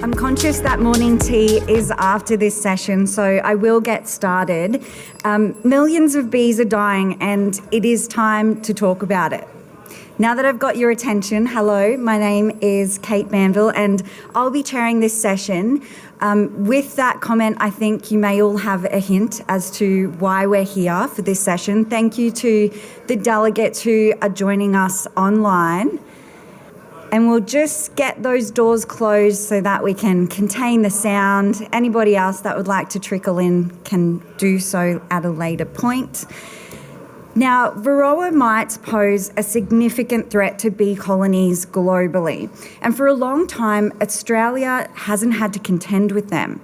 I'm conscious that morning tea is after this session, so I will get started. Millions of bees are dying and it is time to talk about it. Now that I've got your attention, hello, my name is Kate Manville and I'll be chairing this session. With that comment, I think you may all have a hint as to why we're here for this session. Thank you to the delegates who are joining us online. And we'll just get those doors closed so that we can contain the sound. Anybody else that would like to trickle in can do so at a later point. Now, varroa mites pose a significant threat to bee colonies globally. And for a long time, Australia hasn't had to contend with them.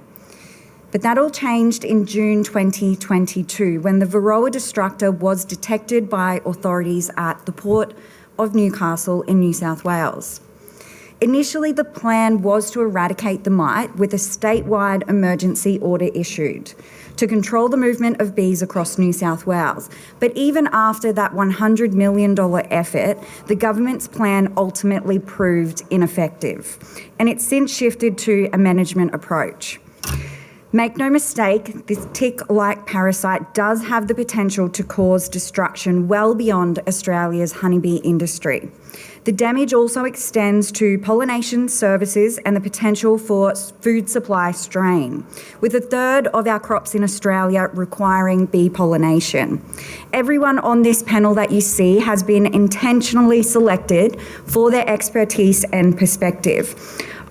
But that all changed in June 2022 when the varroa destructor was detected by authorities at the Port of Newcastle in New South Wales. Initially, the plan was to eradicate the mite with a statewide emergency order issued to control the movement of bees across New South Wales. But even after that $100 million effort, the government's plan ultimately proved ineffective, and it's since shifted to a management approach. Make no mistake, this tick-like parasite does have the potential to cause destruction well beyond Australia's honeybee industry. The damage also extends to pollination services and the potential for food supply strain, with a third of our crops in Australia requiring bee pollination. Everyone on this panel that you see has been intentionally selected for their expertise and perspective.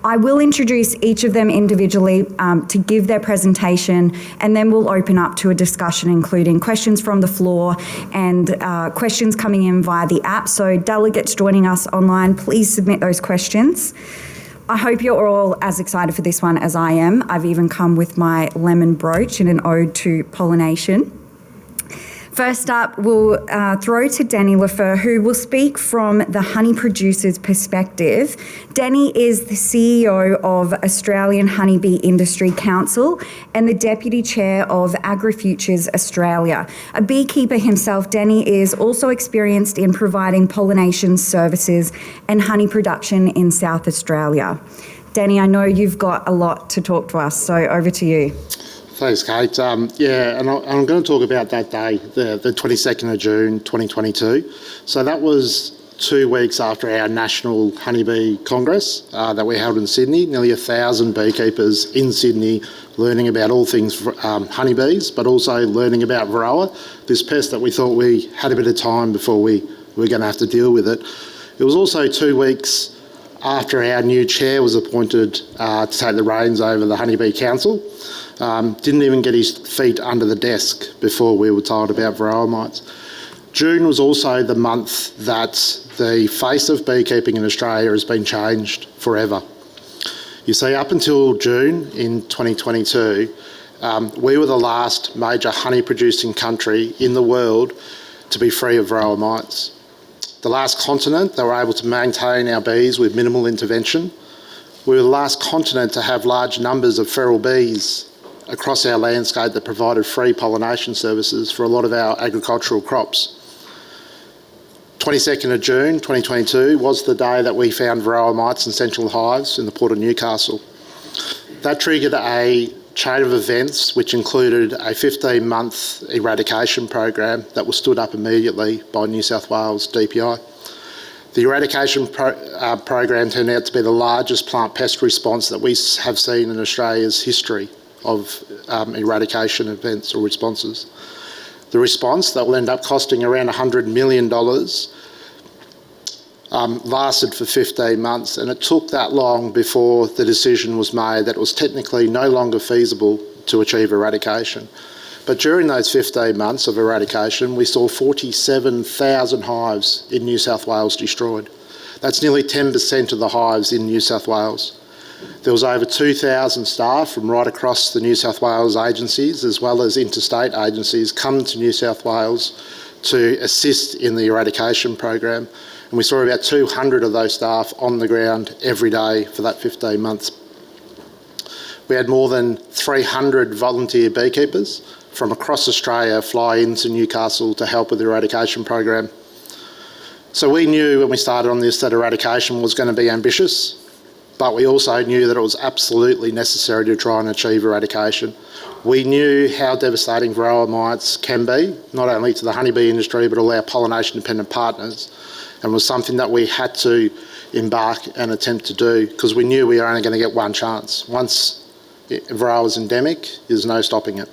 I will introduce each of them individually to give their presentation, and then we'll open up to a discussion including questions from the floor and questions coming in via the app. So delegates joining us online, please submit those questions. I hope you're all as excited for this one as I am. I've even come with my lemon brooch in an ode to pollination. First up, we'll throw to Danny Laffer, who will speak from the honey producer's perspective. Danny is the CEO of Australian Honeybee Industry Council and the Deputy Chair of AgriFutures Australia. A beekeeper himself, Danny is also experienced in providing pollination services and honey production in South Australia. Danny, I know you've got a lot to talk to us, so over to you. Thanks, Kate. I'm going to talk about that day, the 22nd of June 2022. So that was 2 weeks after our National Honeybee Congress that we held in Sydney. Nearly 1,000 beekeepers in Sydney learning about all things honeybees, but also learning about varroa, this pest that we thought we had a bit of time before we were going to have to deal with it. It was also 2 weeks after our new chair was appointed to take the reins over the Honeybee Council. Didn't even get his feet under the desk before we were told about varroa mites. June was also the month that the face of beekeeping in Australia has been changed forever. You see, up until June in 2022, we were the last major honey producing country in the world to be free of varroa mites. The last continent that were able to maintain our bees with minimal intervention. We were the last continent to have large numbers of feral bees across our landscape that provided free pollination services for a lot of our agricultural crops. 22nd of June 2022 was the day that we found varroa mites in central hives in the Port of Newcastle. That triggered a chain of events which included a 15-month eradication program that was stood up immediately by New South Wales DPI. The eradication program turned out to be the largest plant pest response that we have seen in Australia's history of eradication events or responses. The response that will end up costing around $100 million lasted for 15 months, and it took that long before the decision was made that it was technically no longer feasible to achieve eradication. But during those 15 months of eradication, we saw 47,000 hives in New South Wales destroyed. That's nearly 10% of the hives in New South Wales. There was over 2,000 staff from right across the New South Wales agencies, as well as interstate agencies, come to New South Wales to assist in the eradication program. And we saw about 200 of those staff on the ground every day for that 15 months. We had more than 300 volunteer beekeepers from across Australia fly into Newcastle to help with the eradication program. So we knew when we started on this that eradication was going to be ambitious. but we also knew that it was absolutely necessary to try and achieve eradication. We knew how devastating varroa mites can be, not only to the honeybee industry but all our pollination-dependent partners, and was something that we had to embark and attempt to do because we knew we were only going to get one chance. Once varroa is endemic, there's no stopping it.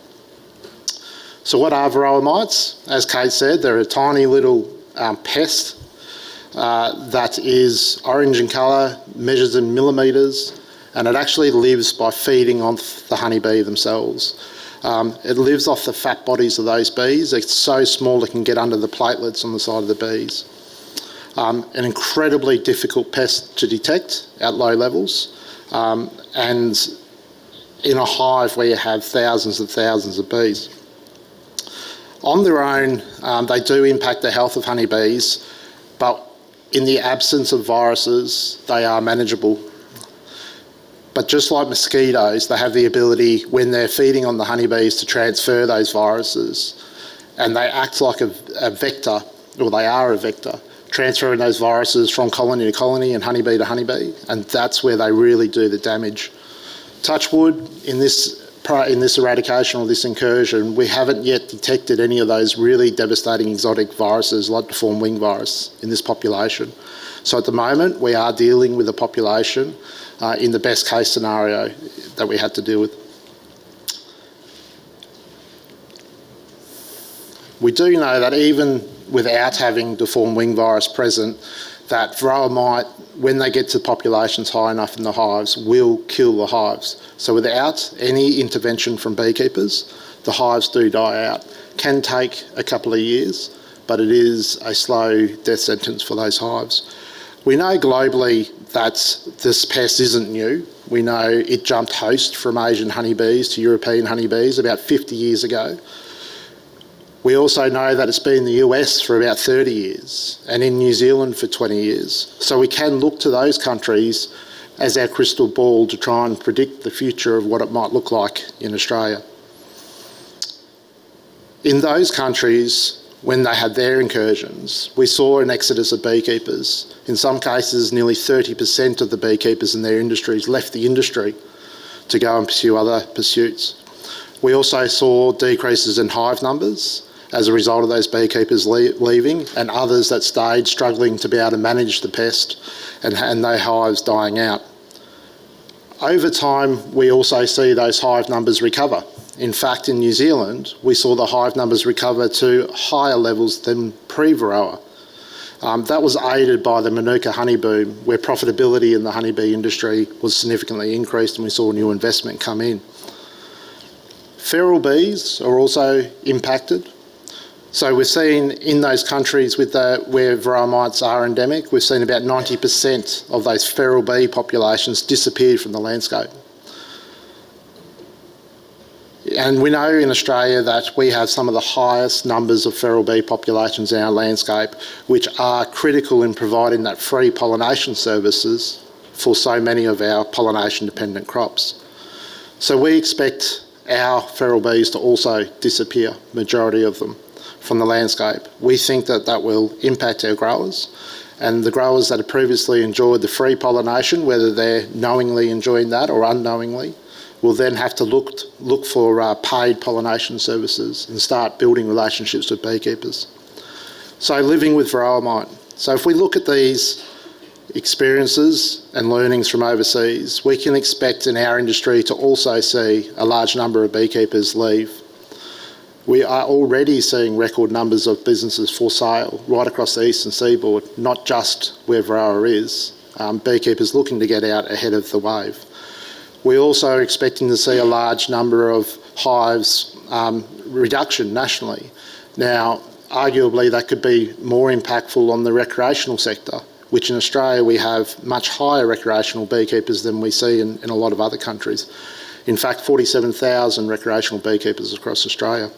So what are varroa mites? As Kate said, they're a tiny little pest that is orange in colour, measures in millimetres, and it actually lives by feeding on the honeybee themselves. It lives off the fat bodies of those bees. It's so small it can get under the platelets on the side of the bees. An incredibly difficult pest to detect at low levels, and in a hive where you have thousands and thousands of bees. On their own, they do impact the health of honeybees, but in the absence of viruses, they are manageable. But just like mosquitoes, they have the ability, when they're feeding on the honeybees, to transfer those viruses. And they act like a vector, or they are a vector, transferring those viruses from colony to colony and honeybee to honeybee. And that's where they really do the damage. Touch wood, in this eradication or this incursion, we haven't yet detected any of those really devastating exotic viruses like deformed wing virus in this population. So at the moment, we are dealing with a population in the best case scenario that we had to deal with. We do know that even without having deformed wing virus present, that varroa mite, when they get to populations high enough in the hives, will kill the hives. So without any intervention from beekeepers, the hives do die out. Can take a couple of years, but it is a slow death sentence for those hives. We know globally that this pest isn't new. We know it jumped host from Asian honeybees to European honeybees about 50 years ago. We also know that it's been in the US for about 30 years and in New Zealand for 20 years. So we can look to those countries as our crystal ball to try and predict the future of what it might look like in Australia. In those countries, when they had their incursions, we saw an exodus of beekeepers. In some cases, nearly 30% of the beekeepers in their industries left the industry to go and pursue other pursuits. We also saw decreases in hive numbers as a result of those beekeepers leaving, and others that stayed struggling to be able to manage the pest and their hives dying out. Over time, we also see those hive numbers recover. In fact, in New Zealand, we saw the hive numbers recover to higher levels than pre-varroa. That was aided by the Manuka honey boom, where profitability in the honeybee industry was significantly increased and we saw new investment come in. Feral bees are also impacted. So we've seen in those countries where varroa mites are endemic, we've seen about 90% of those feral bee populations disappear from the landscape. And we know in Australia that we have some of the highest numbers of feral bee populations in our landscape, which are critical in providing that free pollination services for so many of our pollination-dependent crops. So we expect our feral bees to also disappear, majority of them, from the landscape. We think that that will impact our growers, and the growers that have previously enjoyed the free pollination, whether they're knowingly enjoying that or unknowingly, will then have to look for paid pollination services and start building relationships with beekeepers. So living with varroa mite. So if we look at these experiences and learnings from overseas, we can expect in our industry to also see a large number of beekeepers leave. We are already seeing record numbers of businesses for sale right across the eastern seaboard, not just where varroa is, beekeepers looking to get out ahead of the wave. We're also expecting to see a large number of hives reduction nationally. Now, arguably that could be more impactful on the recreational sector, which in Australia we have much higher recreational beekeepers than we see in a lot of other countries. In fact, 47,000 recreational beekeepers across Australia.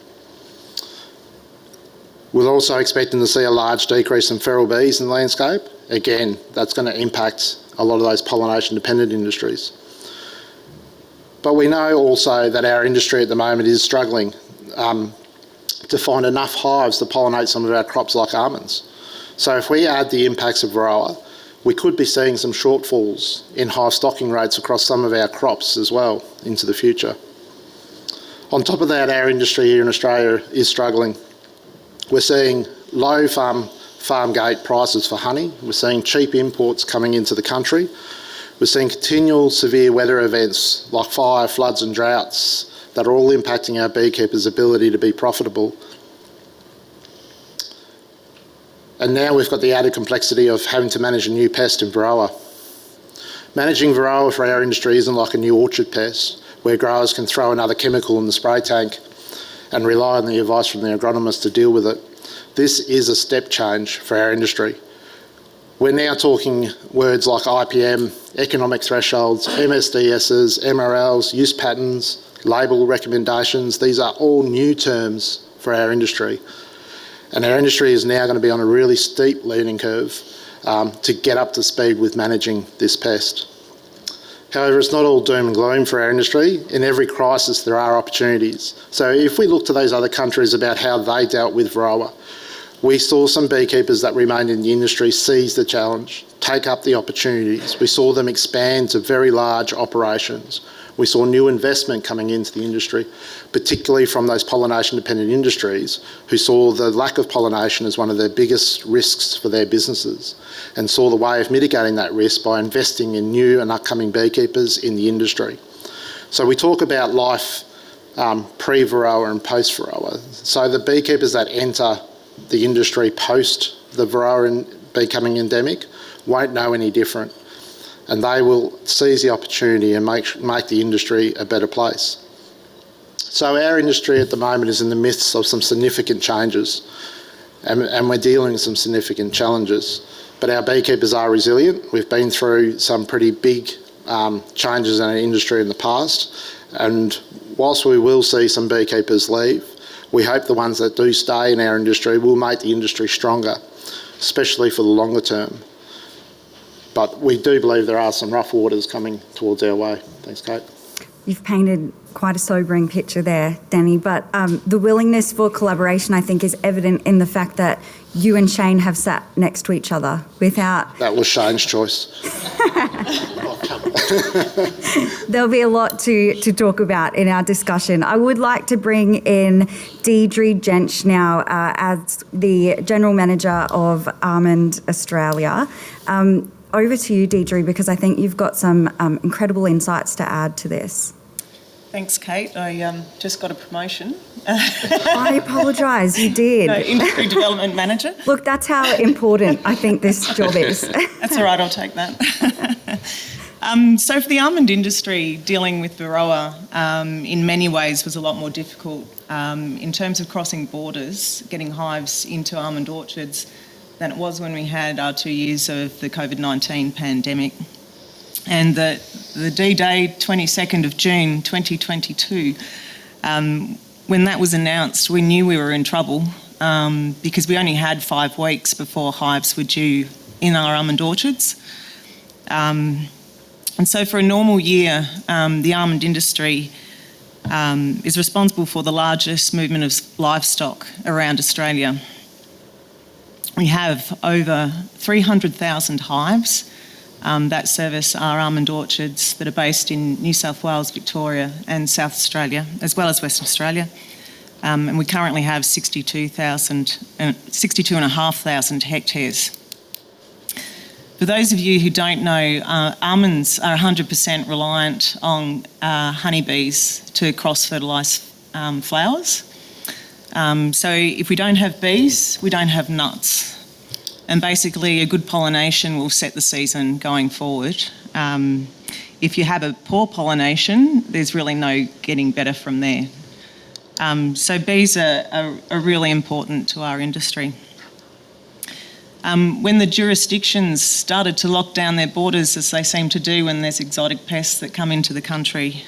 We're also expecting to see a large decrease in feral bees in the landscape. Again, that's going to impact a lot of those pollination-dependent industries. But we know also that our industry at the moment is struggling to find enough hives to pollinate some of our crops like almonds. So if we add the impacts of varroa, we could be seeing some shortfalls in hive stocking rates across some of our crops as well into the future. On top of that, our industry here in Australia is struggling. We're seeing low farm gate prices for honey. We're seeing cheap imports coming into the country. We're seeing continual severe weather events like fire, floods and droughts that are all impacting our beekeepers' ability to be profitable. And now we've got the added complexity of having to manage a new pest in varroa. Managing varroa for our industry isn't like a new orchard pest, where growers can throw another chemical in the spray tank and rely on the advice from the agronomist to deal with it. This is a step change for our industry. We're now talking words like IPM, economic thresholds, MSDSs, MRLs, use patterns, label recommendations. These are all new terms for our industry. And our industry is now going to be on a really steep learning curve to get up to speed with managing this pest. However, it's not all doom and gloom for our industry. In every crisis, there are opportunities. So if we look to those other countries about how they dealt with varroa, we saw some beekeepers that remained in the industry seize the challenge, take up the opportunities. We saw them expand to very large operations. We saw new investment coming into the industry, particularly from those pollination-dependent industries who saw the lack of pollination as one of their biggest risks for their businesses and saw the way of mitigating that risk by investing in new and upcoming beekeepers in the industry. So we talk about life pre-varroa and post-varroa. So the beekeepers that enter the industry post the varroa becoming endemic won't know any different, and they will seize the opportunity and make the industry a better place. So our industry at the moment is in the midst of some significant changes, and we're dealing with some significant challenges. But our beekeepers are resilient. We've been through some pretty big changes in our industry in the past, and whilst we will see some beekeepers leave, we hope the ones that do stay in our industry will make the industry stronger, especially for the longer term. But we do believe there are some rough waters coming towards our way. Thanks, Kate. You've painted quite a sobering picture there, Danny, but the willingness for collaboration, I think, is evident in the fact that you and Shane have sat next to each other without... That was Shane's choice. There'll be a lot to talk about in our discussion. I would like to bring in Deirdre Jench now as the General Manager of Almond Australia. Over to you, Deirdre, because I think you've got some incredible insights to add to this. Thanks, Kate. I just got a promotion. I apologise, you did. No, Industry Development Manager. Look, that's how important I think this job is. That's all right, I'll take that. So for the almond industry, dealing with varroa in many ways was a lot more difficult in terms of crossing borders, getting hives into almond orchards, than it was when we had our 2 years of the COVID-19 pandemic. And the D-Day, 22nd of June 2022, when that was announced, we knew we were in trouble because we only had 5 weeks before hives were due in our almond orchards. And so for a normal year, the almond industry is responsible for the largest movement of livestock around Australia. We have over 300,000 hives that service our almond orchards that are based in New South Wales, Victoria and South Australia, as well as Western Australia. And we currently have 62,500 hectares. For those of you who don't know, almonds are 100% reliant on honeybees to cross-fertilise flowers. So if we don't have bees, we don't have nuts. And basically a good pollination will set the season going forward. If you have a poor pollination, there's really no getting better from there. So bees are really important to our industry. When the jurisdictions started to lock down their borders, as they seem to do when there's exotic pests that come into the country,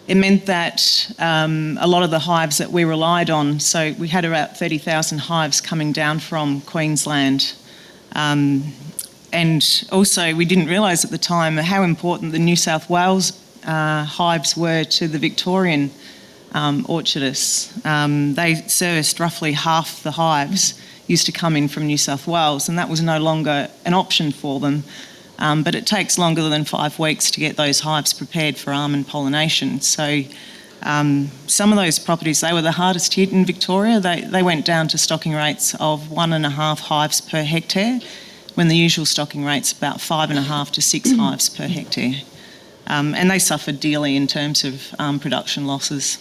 it meant that a lot of the hives that we relied on, so we had about 30,000 hives coming down from Queensland. And also we didn't realise at the time how important the New South Wales hives were to the Victorian orchardists. They serviced roughly half the hives used to come in from New South Wales, and that was no longer an option for them, but it takes longer than 5 weeks to get those hives prepared for almond pollination. So some of those properties, they were the hardest hit in Victoria. They went down to stocking rates of 1.5 hives per hectare, when the usual stocking rate's about 5.5 to 6 hives per hectare. And they suffered dearly in terms of production losses.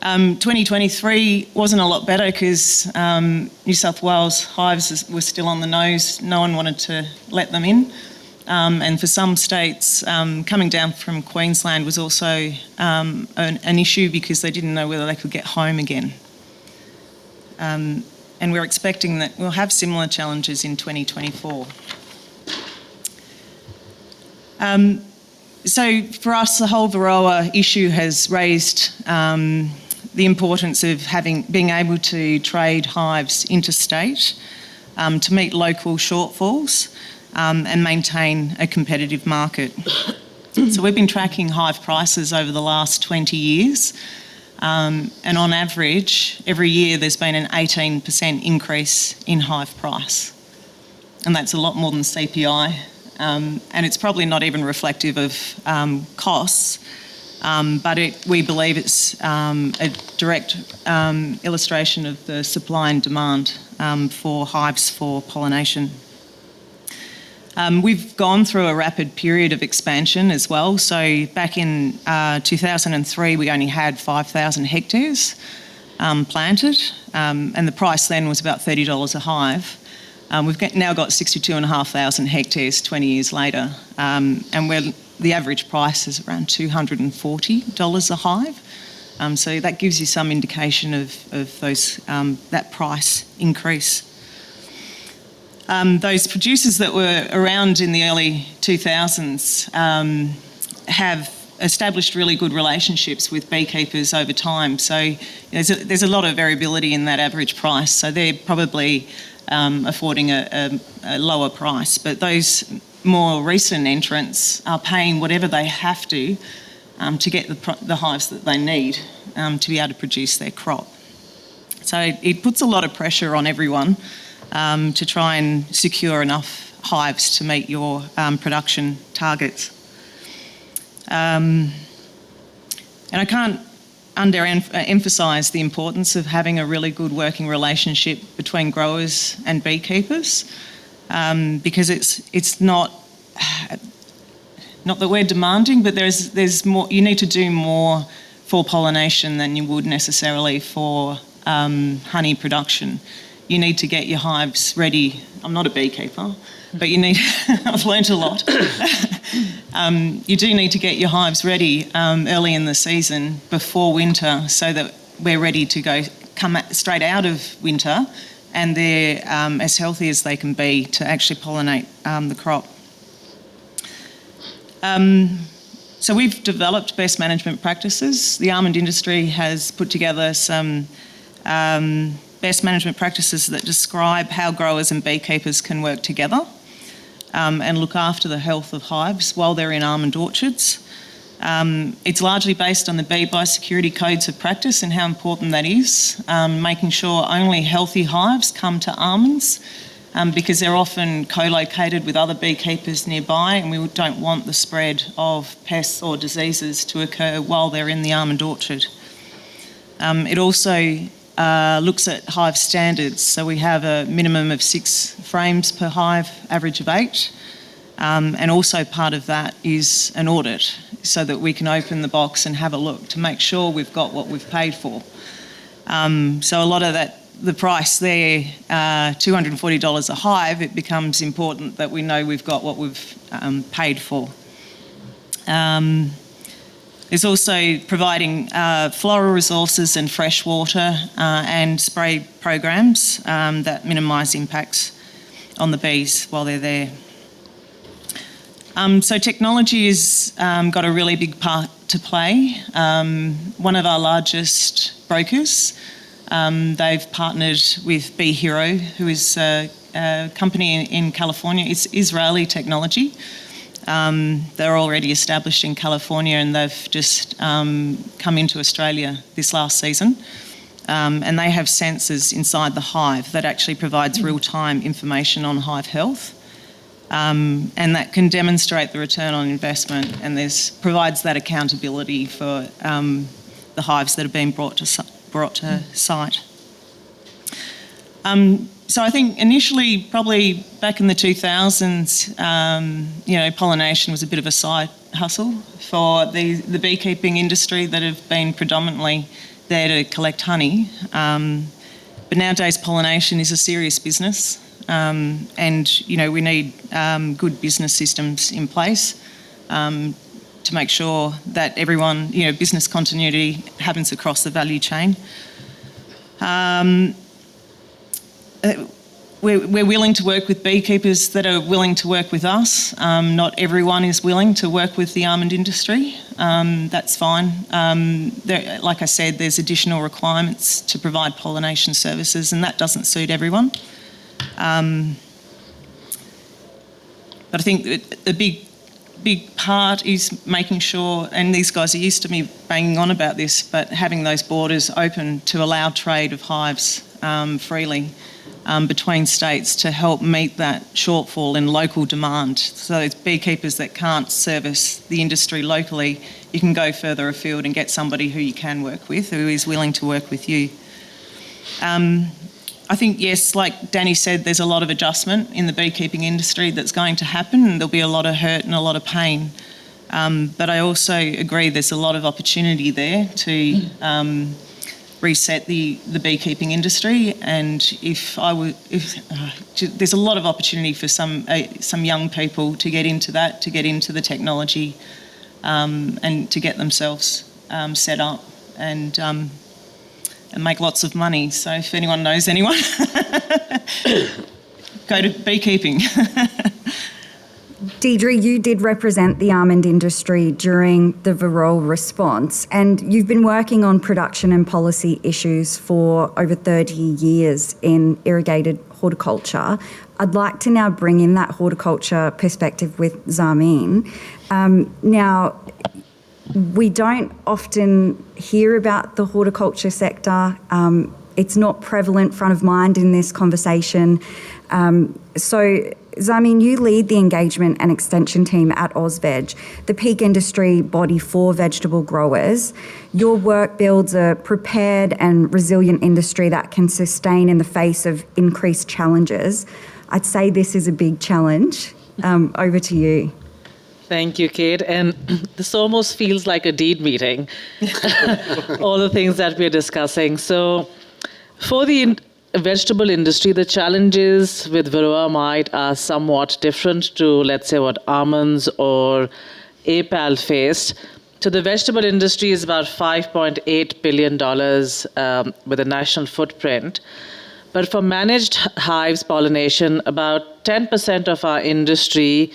2023 wasn't a lot better because New South Wales hives were still on the nose. No one wanted to let them in. And for some states, coming down from Queensland was also an issue because they didn't know whether they could get home again. And we're expecting that we'll have similar challenges in 2024. So for us, the whole varroa issue has raised the importance of being able to trade hives interstate to meet local shortfalls and maintain a competitive market. So we've been tracking hive prices over the last 20 years, and on average, every year there's been an 18% increase in hive price. And that's a lot more than CPI, and it's probably not even reflective of costs, but we believe it's a direct illustration of the supply and demand for hives for pollination. We've gone through a rapid period of expansion as well. So back in 2003, we only had 5,000 hectares planted, and the price then was about $30 a hive. We've now got 62,500 hectares 20 years later, and the average price is around $240 a hive. So that gives you some indication of that price increase. Those producers that were around in the early 2000s have established really good relationships with beekeepers over time. So there's a lot of variability in that average price. So they're probably affording a lower price. But those more recent entrants are paying whatever they have to get the hives that they need to be able to produce their crop. So it puts a lot of pressure on everyone to try and secure enough hives to meet your production targets. And I can't emphasise the importance of having a really good working relationship between growers and beekeepers, because it's not that we're demanding, but there's more. You need to do more for pollination than you would necessarily for honey production. You need to get your hives ready. I'm not a beekeeper, but I've learnt a lot. You do need to get your hives ready early in the season before winter so that we're ready to come straight out of winter and they're as healthy as they can be to actually pollinate the crop. So we've developed best management practices. The almond industry has put together some best management practices that describe how growers and beekeepers can work together and look after the health of hives while they're in almond orchards. It's largely based on the bee biosecurity codes of practice and how important that is, making sure only healthy hives come to almonds because they're often co-located with other beekeepers nearby, and we don't want the spread of pests or diseases to occur while they're in the almond orchard. It also looks at hive standards. So we have a minimum of 6 frames per hive, average of 8. And also part of that is an audit so that we can open the box and have a look to make sure we've got what we've paid for. So a lot of that, the price there, $240 a hive, it becomes important that we know we've got what we've paid for. There's also providing floral resources and fresh water and spray programs that minimise impacts on the bees while they're there. So technology has got a really big part to play. One of our largest brokers, they've partnered with Bee Hero, who is a company in California. It's Israeli technology. They're already established in California and they've just come into Australia this last season. and they have sensors inside the hive that actually provides real-time information on hive health. And that can demonstrate the return on investment, and provides that accountability for the hives that have been brought to site. So I think initially, probably back in the 2000s, pollination was a bit of a side hustle for the beekeeping industry that have been predominantly there to collect honey. But nowadays, pollination is a serious business. And we need good business systems in place to make sure that everyone, business continuity happens across the value chain. We're willing to work with beekeepers that are willing to work with us. Not everyone is willing to work with the almond industry. That's fine. Like I said, there's additional requirements to provide pollination services, and that doesn't suit everyone. But I think the big part is making sure, and these guys are used to me banging on about this, but having those borders open to allow trade of hives freely between states to help meet that shortfall in local demand. So those beekeepers that can't service the industry locally, you can go further afield and get somebody who you can work with, who is willing to work with you. I think, yes, like Danny said, there's a lot of adjustment in the beekeeping industry that's going to happen, and there'll be a lot of hurt and a lot of pain. But I also agree there's a lot of opportunity there to reset the beekeeping industry, and there's a lot of opportunity for some young people to get into that, to get into the technology, and to get themselves set up and make lots of money. So if anyone knows anyone, go to beekeeping. Deidre, you did represent the almond industry during the varroa response, and you've been working on production and policy issues for over 30 years in irrigated horticulture. I'd like to now bring in that horticulture perspective with Zarmeen. Now, we don't often hear about the horticulture sector. It's not prevalent front of mind in this conversation. So, Zarmeen, you lead the engagement and extension team at AusVeg, the peak industry body for vegetable growers. Your work builds a prepared and resilient industry that can sustain in the face of increased challenges. I'd say this is a big challenge. Over to you. Thank you, Kate. And this almost feels like a deed meeting, all the things that we're discussing. So for the vegetable industry, the challenges with varroa mite are somewhat different to, let's say, what almonds or APAL faced. So the vegetable industry is about $5.8 billion with a national footprint. But for managed hives pollination, about 10% of our industry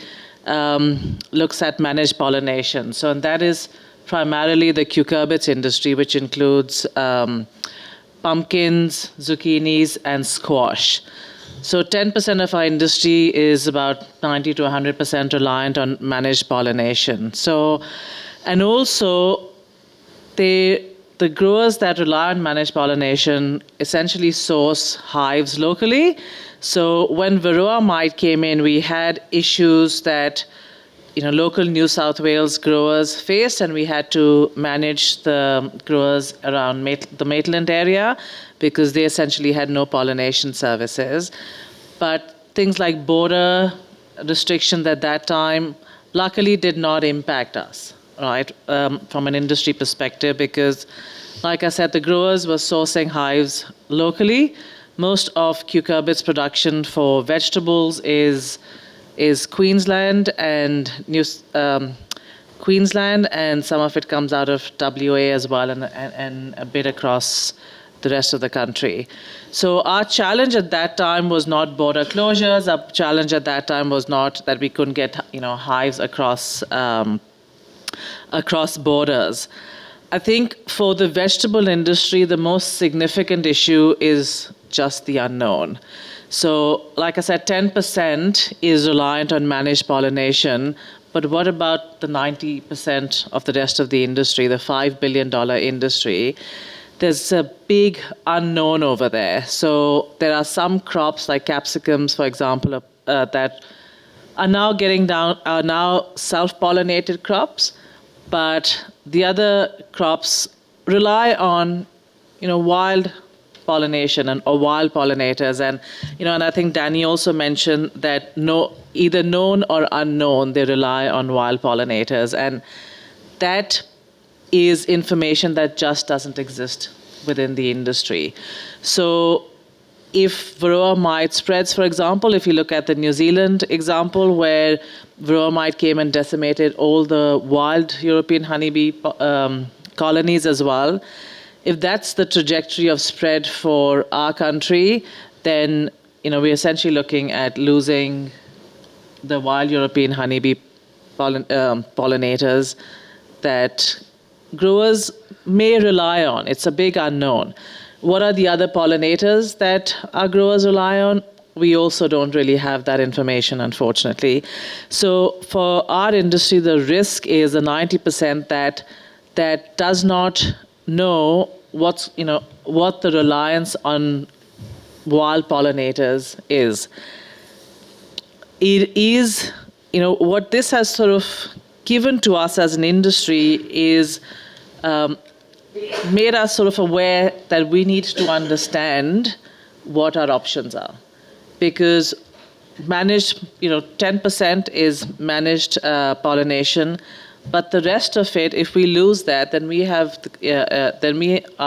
looks at managed pollination. So and that is primarily the cucurbits industry, which includes pumpkins, zucchinis, and squash. So 10% of our industry is about 90 to 100% reliant on managed pollination. So, and also the growers that rely on managed pollination essentially source hives locally. So when varroa mite came in, we had issues that local New South Wales growers faced, and we had to manage the growers around the Maitland area because they essentially had no pollination services. But things like border restrictions at that time luckily did not impact us, right, from an industry perspective, because, like I said, the growers were sourcing hives locally. Most of cucurbits production for vegetables is Queensland and Queensland, and some of it comes out of WA as well, and a bit across the rest of the country. So our challenge at that time was not border closures. Our challenge at that time was not that we couldn't get hives across borders. I think for the vegetable industry, the most significant issue is just the unknown. So, like I said, 10% is reliant on managed pollination, but what about the 90% of the rest of the industry, the $5 billion industry? there's a big unknown over there. So there are some crops like capsicums, for example, that are now self-pollinated crops, but the other crops rely on, wild pollination or wild pollinators, and I think Danny also mentioned that either known or unknown, they rely on wild pollinators, and that is information that just doesn't exist within the industry. So if varroa mite spreads, for example, if you look at the New Zealand example where varroa mite came and decimated all the wild European honeybee colonies as well, if that's the trajectory of spread for our country, then we're essentially looking at losing the wild European honeybee pollinators that growers may rely on. It's a big unknown. What are the other pollinators that our growers rely on? We also don't really have that information, unfortunately. So for our industry, the risk is the 90% that does not know what the reliance on wild pollinators is. It is, what this has sort of given to us as an industry is made us sort of aware that we need to understand what our options are. Because 10% is managed pollination, but the rest of it, if we lose that, then we are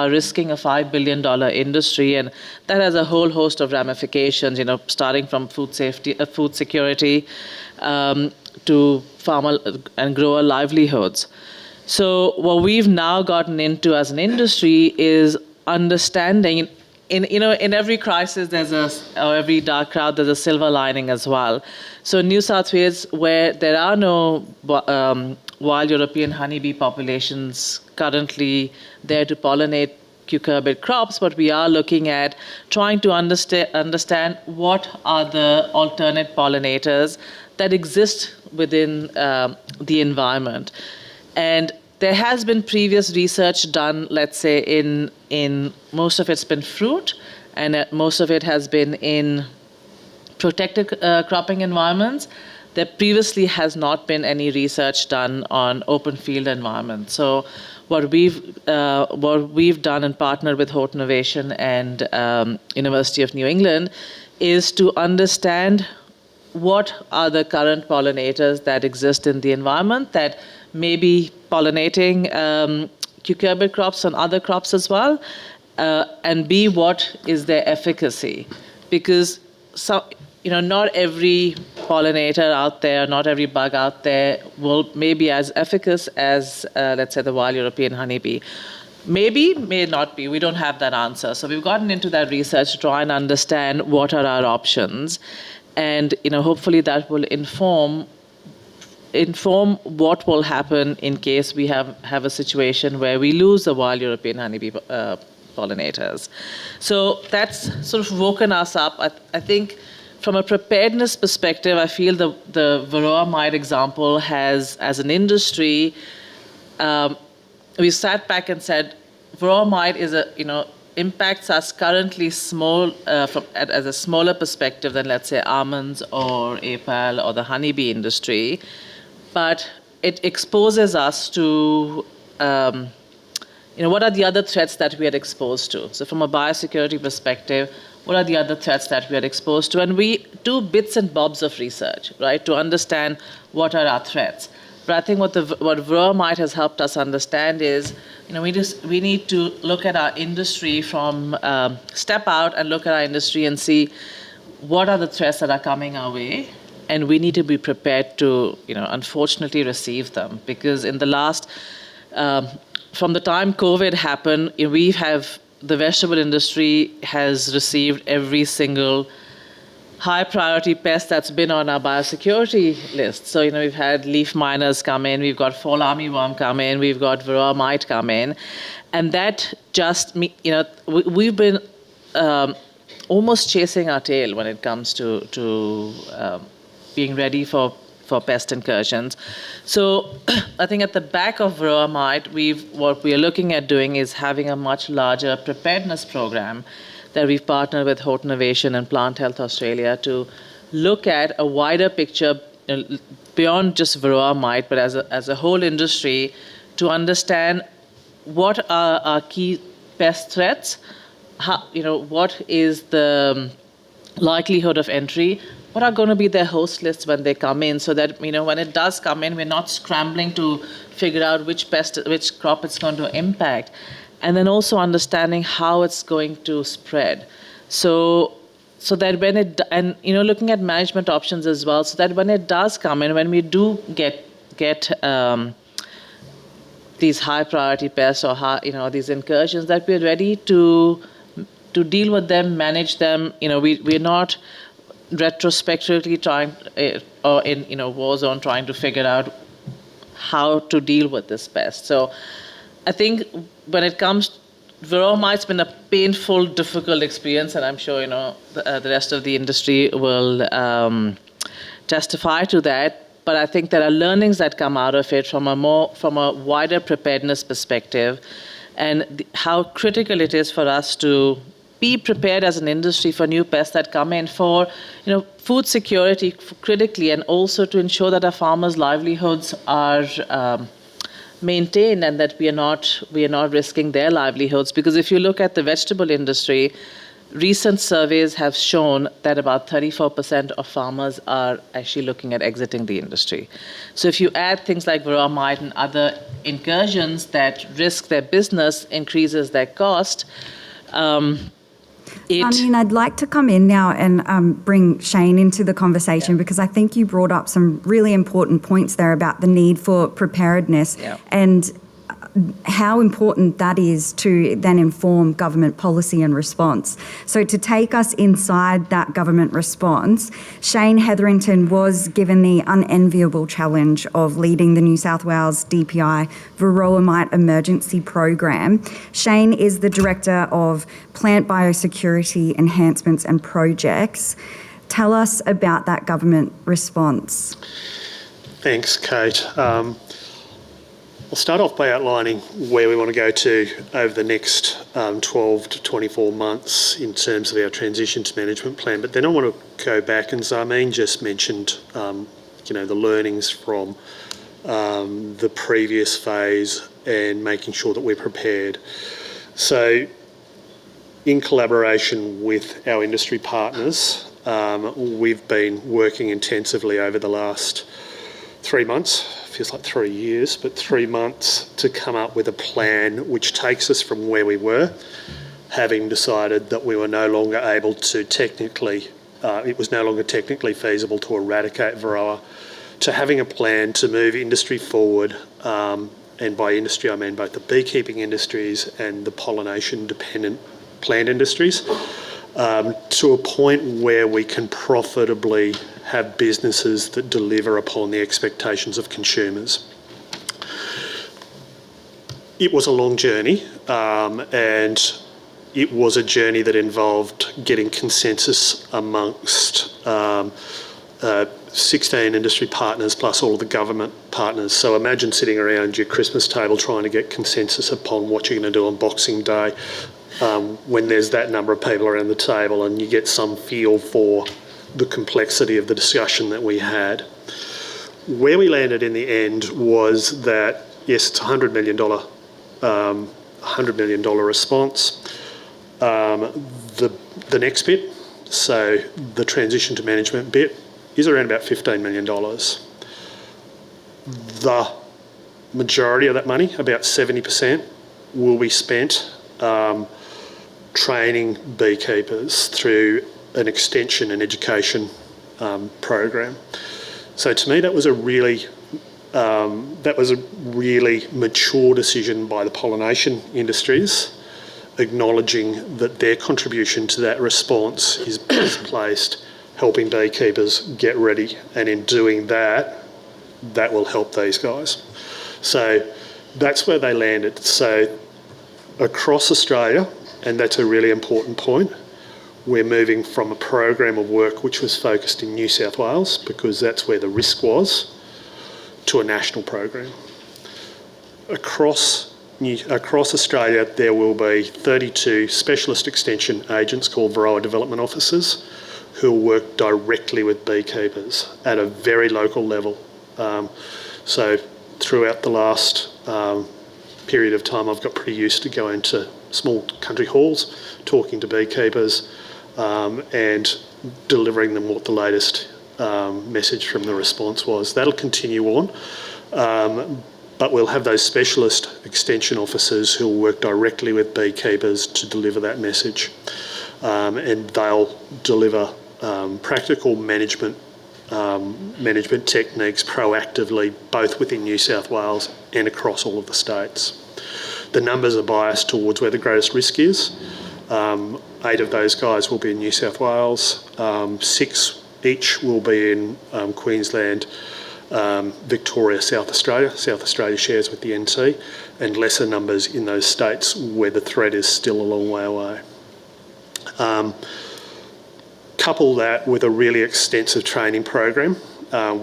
risking a $5 billion industry, and that has a whole host of ramifications. Starting from food safety, food security, to farmer and grower livelihoods. So what we've now gotten into as an industry is understanding. In every crisis, or every dark cloud, there's a silver lining as well. So in New South Wales, where there are no wild European honeybee populations currently there to pollinate cucurbit crops, but we are looking at trying to understand what are the alternate pollinators that exist within the environment. And there has been previous research done, let's say, in most of it's been fruit, and most of it has been in protected cropping environments. There previously has not been any research done on open field environments. So what we've done and partnered with Hort Innovation and University of New England is to understand what are the current pollinators that exist in the environment that may be pollinating cucurbit crops and other crops as well, and B, what is their efficacy? Because not every pollinator out there, not every bug out there may be as efficacious as, let's say, the wild European honeybee. Maybe, may not be. We don't have that answer. So we've gotten into that research to try and understand what are our options, and hopefully that will inform what will happen in case we have a situation where we lose the wild European honeybee pollinators. So that's sort of woken us up. I think from a preparedness perspective, I feel the varroa mite example has, as an industry, we sat back and said, varroa mite is impacts us currently small as a smaller perspective than, let's say, almonds or apple or the honeybee industry, but it exposes us to what are the other threats that we are exposed to. So from a biosecurity perspective, what are the other threats that we are exposed to? And we do bits and bobs of research, right, to understand what are our threats. But I think what varroa mite has helped us understand is, we need to look at our industry from step out and look at our industry and see what are the threats that are coming our way, and we need to be prepared to, unfortunately receive them. Because in the last, from the time COVID happened, the vegetable industry has received every single high priority pest that's been on our biosecurity list. So, we've had leaf miners come in, we've got fall armyworm come in, we've got varroa mite come in. And that just, we've been almost chasing our tail when it comes to being ready for for pest incursions. So I think at the back of varroa mite, what we are looking at doing is having a much larger preparedness program that we've partnered with Houghton Innovation and Plant Health Australia to look at a wider picture beyond just varroa mite, but as a whole industry, to understand what are our key pest threats, what is the likelihood of entry, what are going to be their host lists when they come in, so that when it does come in, we're not scrambling to figure out which crop it's going to impact, and then also understanding how it's going to spread. So that when looking at management options as well, so that when it does come in, when we do get these high priority pests or these incursions, that we're ready to deal with them, manage them. We're not retrospectively trying or in war zone trying to figure out how to deal with this pest. So I think when it comes, varroa mite's been a painful, difficult experience, and I'm sure the rest of the industry will testify to that. But I think there are learnings that come out of it from a wider preparedness perspective, and how critical it is for us to be prepared as an industry for new pests that come in, for food security critically, and also to ensure that our farmers' livelihoods are maintained, and that we are not risking their livelihoods. Because if you look at the vegetable industry, recent surveys have shown that about 34% of farmers are actually looking at exiting the industry. So if you add things like varroa mite and other incursions that risk their business, increases their cost, I'd like to come in now and bring Shane into the conversation, because I think you brought up some really important points there about the need for preparedness and how important that is to then inform government policy and response. So to take us inside that government response, Shane Hetherington was given the unenviable challenge of leading the New South Wales DPI varroa mite emergency program. Shane is the Director of Plant Biosecurity Enhancements and Projects. Tell us about that government response. Thanks, Kate. I'll start off by outlining where we want to go to over the next 12 to 24 months in terms of our transition to management plan. But then I want to go back, and Zarmeen just mentioned, the learnings from the previous phase and making sure that we're prepared. So, in collaboration with our industry partners, we've been working intensively over the last 3 months. Feels like 3 years, but 3 months to come up with a plan which takes us from where we were, having decided that we were no longer able to it was no longer technically feasible to eradicate varroa, to having a plan to move industry forward, and by industry I mean both the beekeeping industries and the pollination-dependent plant industries, to a point where we can profitably have businesses that deliver upon the expectations of consumers. It was a long journey, and it was a journey that involved getting consensus amongst 16 industry partners plus all of the government partners. So imagine sitting around your Christmas table trying to get consensus upon what you're going to do on Boxing Day, when there's that number of people around the table, and you get some feel for the complexity of the discussion that we had. Where we landed in the end was that, yes, it's a $100 million response. The next bit, so the transition to management bit, is around about $15 million. The majority of that money, about 70%, will be spent training beekeepers through an extension and education program. So to me, that was a really mature decision by the pollination industries, acknowledging that their contribution to that response is best placed helping beekeepers get ready, and in doing that, that will help these guys. So that's where they landed. So across Australia, and that's a really important point, we're moving from a program of work which was focused in New South Wales, because that's where the risk was, to a national program. Across Australia, there will be 32 specialist extension agents called varroa development officers who will work directly with beekeepers at a very local level. So throughout the last period of time, I've got pretty used to going to small country halls, talking to beekeepers and delivering them what the latest message from the response was. That'll continue on, but we'll have those specialist extension officers who will work directly with beekeepers to deliver that message, and they'll deliver practical management techniques proactively, both within New South Wales and across all of the states. The numbers are biased towards where the greatest risk is. 8 of those guys will be in New South Wales, 6 each will be in Queensland, Victoria, South Australia. South Australia shares with the NT, and lesser numbers in those states where the threat is still a long way away. Couple that with a really extensive training program,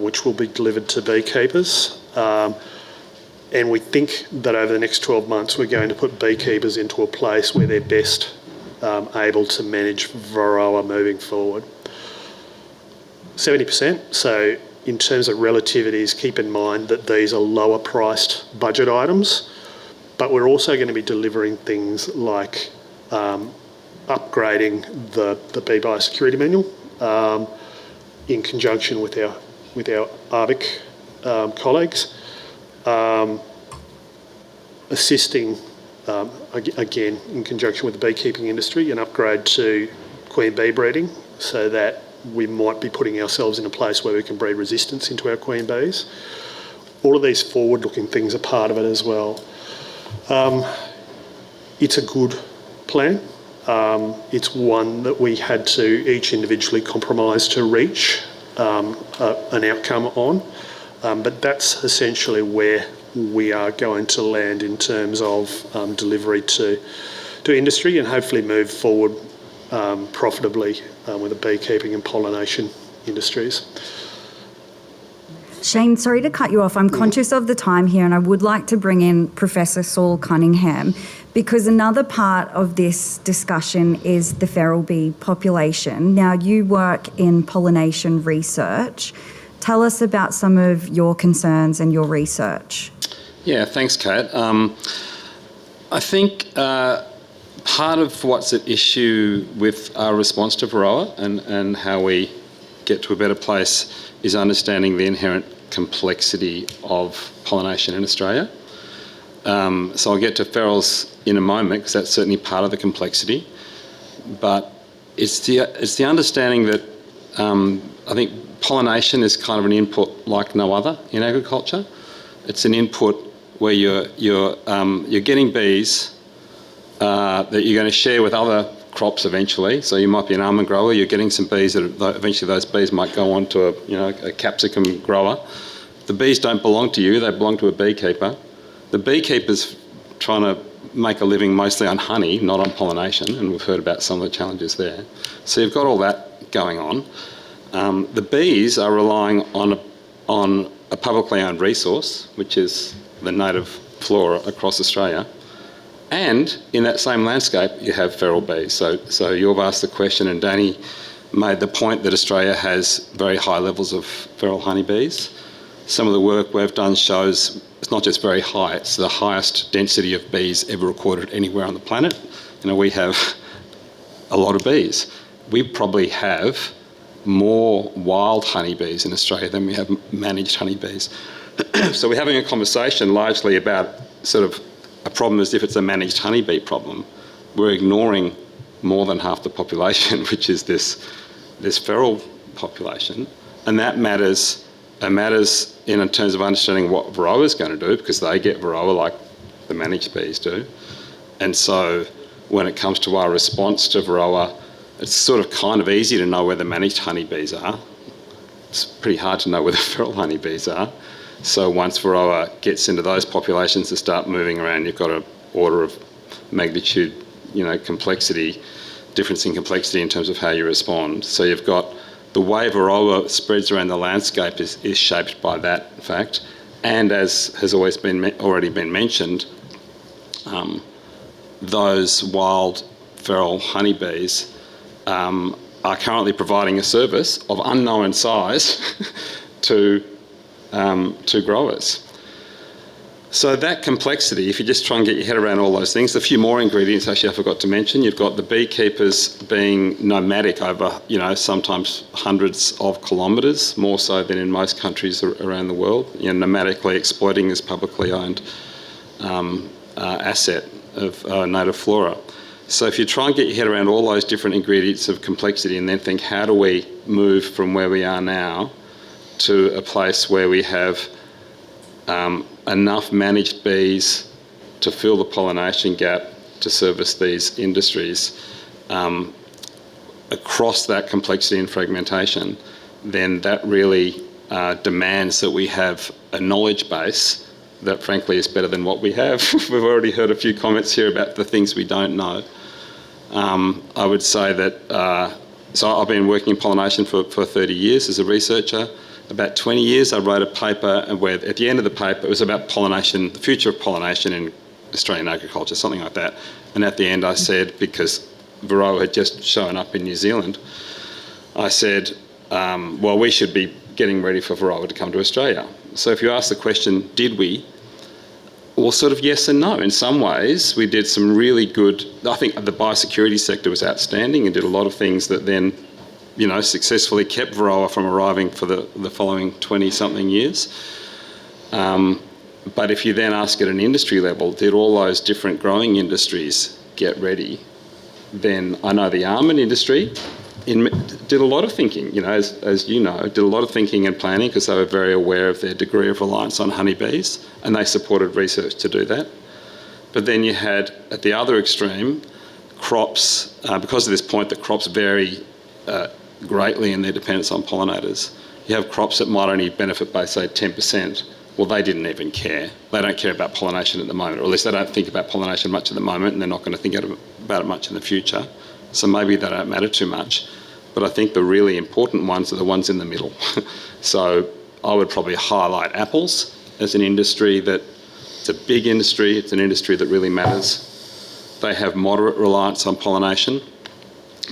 which will be delivered to beekeepers. And we think that over the next 12 months, we're going to put beekeepers into a place where they're best able to manage varroa moving forward. 70%. So in terms of relativities, keep in mind that these are lower priced budget items, but we're also going to be delivering things like upgrading the bee biosecurity manual in conjunction with our ARBIC colleagues, assisting again in conjunction with the beekeeping industry, an upgrade to queen bee breeding, so that we might be putting ourselves in a place where we can breed resistance into our queen bees. All of these forward-looking things are part of it as well. It's a good plan. It's one that we had to each individually compromise to reach an outcome on, but that's essentially where we are going to land in terms of delivery to industry, and hopefully move forward profitably with the beekeeping and pollination industries. Shane, sorry to cut you off. I'm conscious of the time here, and I would like to bring in Professor Saul Cunningham, because another part of this discussion is the feral bee population. Now, you work in pollination research. Tell us about some of your concerns and your research. Yeah, thanks, Kate. I think part of what's at issue with our response to varroa and how we get to a better place is understanding the inherent complexity of pollination in Australia. So I'll get to ferals in a moment, because that's certainly part of the complexity. But it's the understanding that I think pollination is kind of an input like no other in agriculture. It's an input where you're getting bees that you're going to share with other crops eventually. So you might be an almond grower, you're getting some bees that eventually those bees might go on to a capsicum grower. The bees don't belong to you, they belong to a beekeeper. The beekeeper's trying to make a living mostly on honey, not on pollination, and we've heard about some of the challenges there. So you've got all that going on. The bees are relying on a publicly owned resource, which is the native flora across Australia. And in that same landscape, you have feral bees. So you've asked the question, and Danny made the point that Australia has very high levels of feral honeybees. Some of the work we've done shows it's not just very high, it's the highest density of bees ever recorded anywhere on the planet. We have a lot of bees. We probably have more wild honeybees in Australia than we have managed honeybees. So we're having a conversation largely about sort of a problem as if it's a managed honeybee problem. We're ignoring more than half the population, which is this feral population, and that matters. It matters in terms of understanding what varroa is going to do, because they get varroa like the managed bees do. And so when it comes to our response to varroa, it's sort of kind of easy to know where the managed honeybees are. It's pretty hard to know where the feral honeybees are. So once varroa gets into those populations to start moving around, you've got an order of magnitude, complexity difference in complexity in terms of how you respond. So you've got the way varroa spreads around the landscape is shaped by that fact, and as has already been mentioned, those wild feral honeybees are currently providing a service of unknown size to growers. So that complexity, if you just try and get your head around all those things, a few more ingredients actually I forgot to mention. You've got the beekeepers being nomadic over, sometimes hundreds of kilometres, more so than in most countries around the world, nomadically exploiting this publicly owned asset of native flora. So if you try and get your head around all those different ingredients of complexity and then think, how do we move from where we are now to a place where we have enough managed bees to fill the pollination gap to service these industries across that complexity and fragmentation, then that really demands that we have a knowledge base that frankly is better than what we have. We've already heard a few comments here about the things we don't know. I would say that, so I've been working in pollination for 30 years as a researcher. About 20 years I wrote a paper where at the end of the paper it was about pollination, the future of pollination in Australian agriculture, something like that. And at the end I said, because varroa had just shown up in New Zealand, I said, well, we should be getting ready for varroa to come to Australia. So if you ask the question, did we? Well, sort of yes and no. In some ways, we did some really good, I think the biosecurity sector was outstanding and did a lot of things that then, successfully kept varroa from arriving for the following 20-something years. But if you then ask at an industry level, did all those different growing industries get ready? Then I know the almond industry did a lot of thinking, as you know, did a lot of thinking and planning because they were very aware of their degree of reliance on honeybees, and they supported research to do that. But then you had, at the other extreme, crops, because of this point that crops vary greatly in their dependence on pollinators. You have crops that might only benefit by, say, 10%. Well, they didn't even care. They don't care about pollination at the moment, or at least they don't think about pollination much at the moment, and they're not going to think about it much in the future. So maybe they don't matter too much. But I think the really important ones are the ones in the middle. So I would probably highlight apples as an industry that, it's a big industry, it's an industry that really matters. They have moderate reliance on pollination.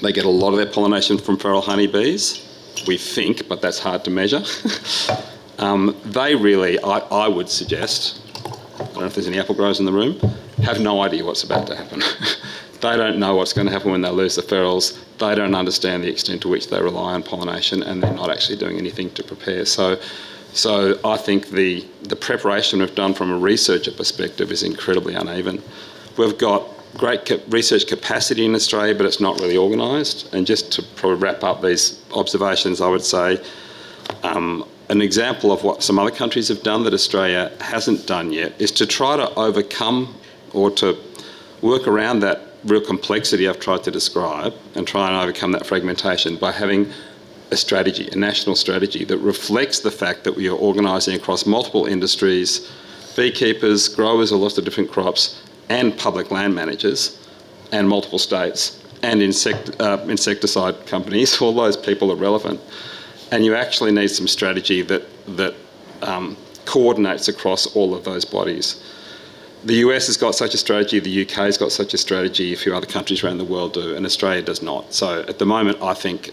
They get a lot of their pollination from feral honeybees, we think, but that's hard to measure. They really, I would suggest, I don't know if there's any apple growers in the room, have no idea what's about to happen. They don't know what's going to happen when they lose the ferals. They don't understand the extent to which they rely on pollination, and they're not actually doing anything to prepare. So I think the preparation we've done from a researcher perspective is incredibly uneven. We've got great research capacity in Australia, but it's not really organised. And just to probably wrap up these observations, I would say an example of what some other countries have done that Australia hasn't done yet is to try to overcome or to work around that real complexity I've tried to describe and try and overcome that fragmentation by having a strategy, a national strategy that reflects the fact that we are organising across multiple industries, beekeepers, growers of lots of different crops, and public land managers, and multiple states, and insecticide companies. All those people are relevant. And you actually need some strategy that coordinates across all of those bodies. The US has got such a strategy, the UK has got such a strategy, a few other countries around the world do, and Australia does not. So at the moment, I think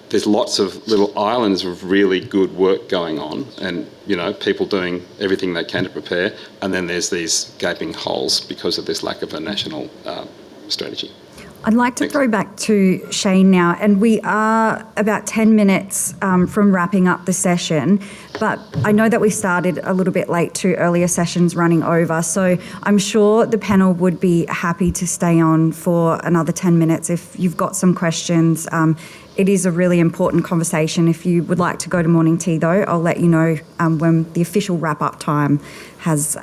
there's lots of little islands of really good work going on, and people doing everything they can to prepare, and then there's these gaping holes because of this lack of a national strategy. I'd like to throw back to Shane now, and we are about 10 minutes from wrapping up the session, but I know that we started a little bit late to earlier sessions running over, so I'm sure the panel would be happy to stay on for another 10 minutes if you've got some questions. It is a really important conversation. If you would like to go to morning tea, though, I'll let you know when the official wrap-up time has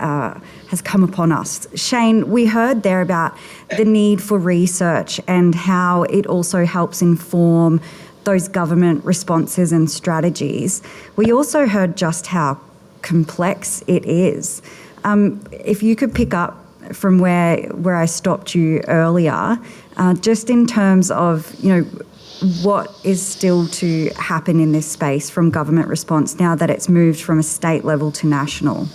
come upon us. Shane, we heard there about the need for research and how it also helps inform those government responses and strategies. We also heard just how complex it is. If you could pick up from where I stopped you earlier, just in terms of, what is still to happen in this space from government response now that it's moved from a state level to national?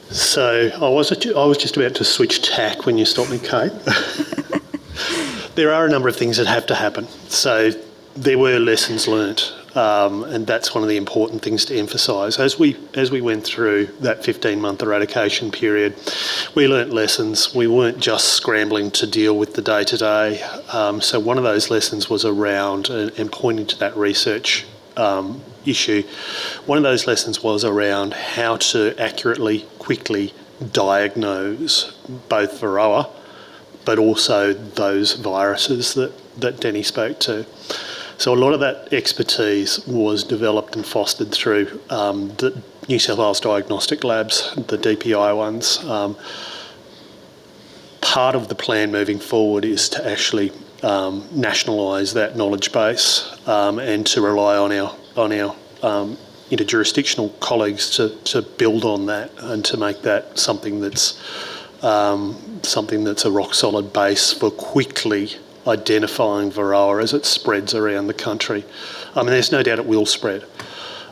So I was just about to switch tack when you stopped me, Kate. There are a number of things that have to happen. So there were lessons learnt, and that's one of the important things to emphasise. As we went through that 15-month eradication period, we learnt lessons. We weren't just scrambling to deal with the day-to-day. So one of those lessons was around, and pointing to that research issue, one of those lessons was around how to accurately, quickly diagnose both varroa, but also those viruses that Denny spoke to. So a lot of that expertise was developed and fostered through the New South Wales diagnostic labs, the DPI ones. Part of the plan moving forward is to actually nationalise that knowledge base and to rely on our interjurisdictional colleagues to build on that and to make that something that's a rock solid base for quickly identifying varroa as it spreads around the country. I mean, there's no doubt it will spread.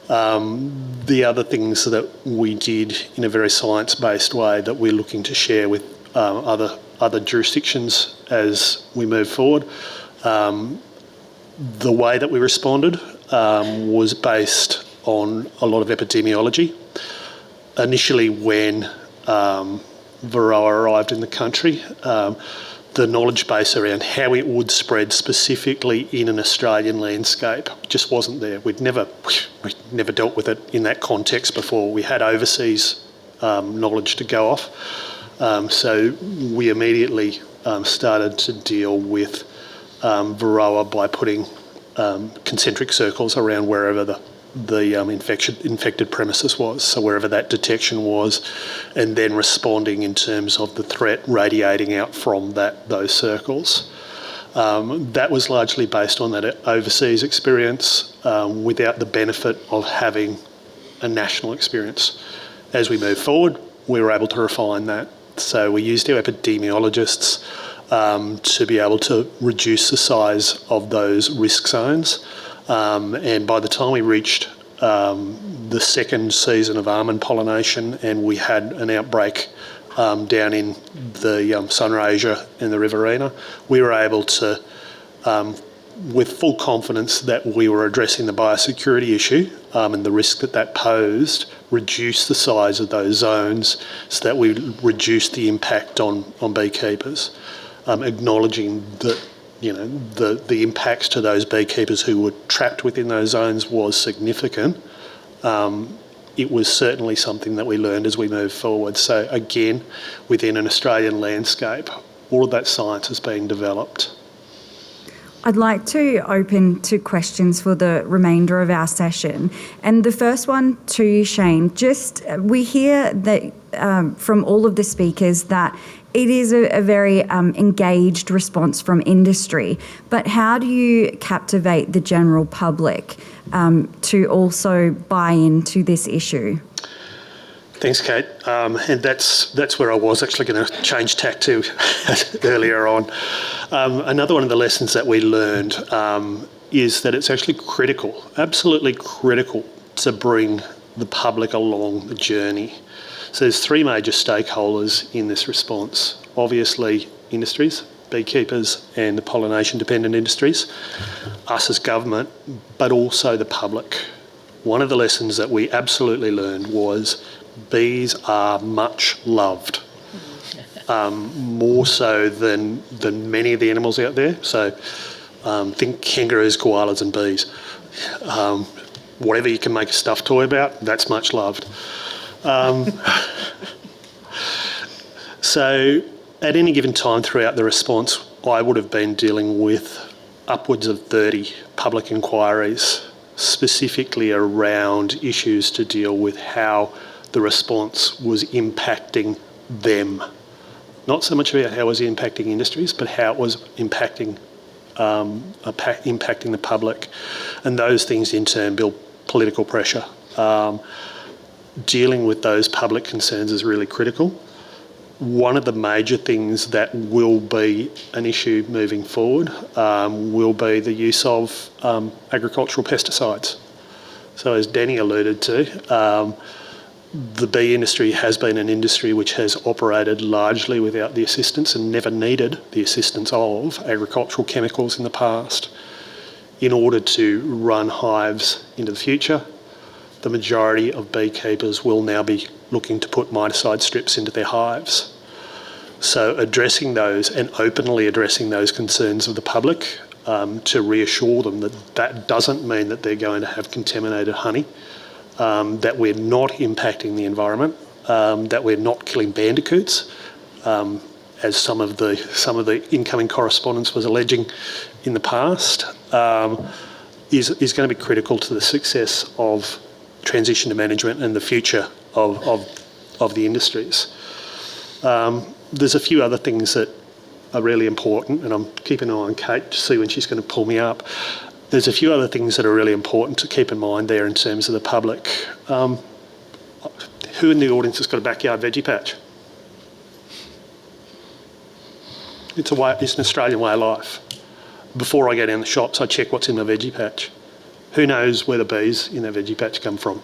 The other things that we did in a very science-based way that we're looking to share with other jurisdictions as we move forward, the way that we responded was based on a lot of epidemiology. Initially, when varroa arrived in the country, the knowledge base around how it would spread specifically in an Australian landscape just wasn't there. We'd never dealt with it in that context before. We had overseas knowledge to go off. So we immediately started to deal with varroa by putting concentric circles around wherever the infected premises was, so wherever that detection was, and then responding in terms of the threat radiating out from those circles. That was largely based on that overseas experience without the benefit of having a national experience. As we move forward, we were able to refine that. So we used our epidemiologists to be able to reduce the size of those risk zones. And by the time we reached the second season of almond pollination and we had an outbreak down in the Sunraysia and the Riverina, we were able to, with full confidence that we were addressing the biosecurity issue and the risk that posed, reduce the size of those zones so that we reduced the impact on beekeepers, acknowledging that the impacts to those beekeepers who were trapped within those zones was significant. It was certainly something that we learned as we moved forward. So again, within an Australian landscape, all of that science is being developed. I'd like to open to questions for the remainder of our session. And the first one to you, Shane, we hear that from all of the speakers that it is a very engaged response from industry, but how do you captivate the general public to also buy into this issue? Thanks, Kate. And that's where I was actually going to change tack to earlier on. Another one of the lessons that we learned is that it's actually critical, absolutely critical, to bring the public along the journey. So there's three major stakeholders in this response. Obviously, industries, beekeepers and the pollination-dependent industries, us as government, but also the public. One of the lessons that we absolutely learned was bees are much loved, more so than many of the animals out there. So think kangaroos, koalas and bees. Whatever you can make a stuffed toy about, that's much loved. So at any given time throughout the response, I would have been dealing with upwards of 30 public inquiries, specifically around issues to deal with how the response was impacting them. Not so much about how it was impacting industries, but how it was impacting the public. And those things in turn build political pressure. Dealing with those public concerns is really critical. One of the major things that will be an issue moving forward will be the use of agricultural pesticides. So as Danny alluded to, the bee industry has been an industry which has operated largely without the assistance and never needed the assistance of agricultural chemicals in the past. In order to run hives into the future, the majority of beekeepers will now be looking to put miticide strips into their hives. So addressing those and openly addressing those concerns of the public to reassure them that that doesn't mean that they're going to have contaminated honey, that we're not impacting the environment, that we're not killing bandicoots, as some of the incoming correspondence was alleging in the past, is going to be critical to the success of transition to management and the future of the industries. There's a few other things that are really important, and I'm keeping an eye on Kate to see when she's going to pull me up. There's a few other things that are really important to keep in mind there in terms of the public. Who in the audience has got a backyard veggie patch? It's an Australian way of life. Before I go down the shops, I check what's in my veggie patch. Who knows where the bees in their veggie patch come from?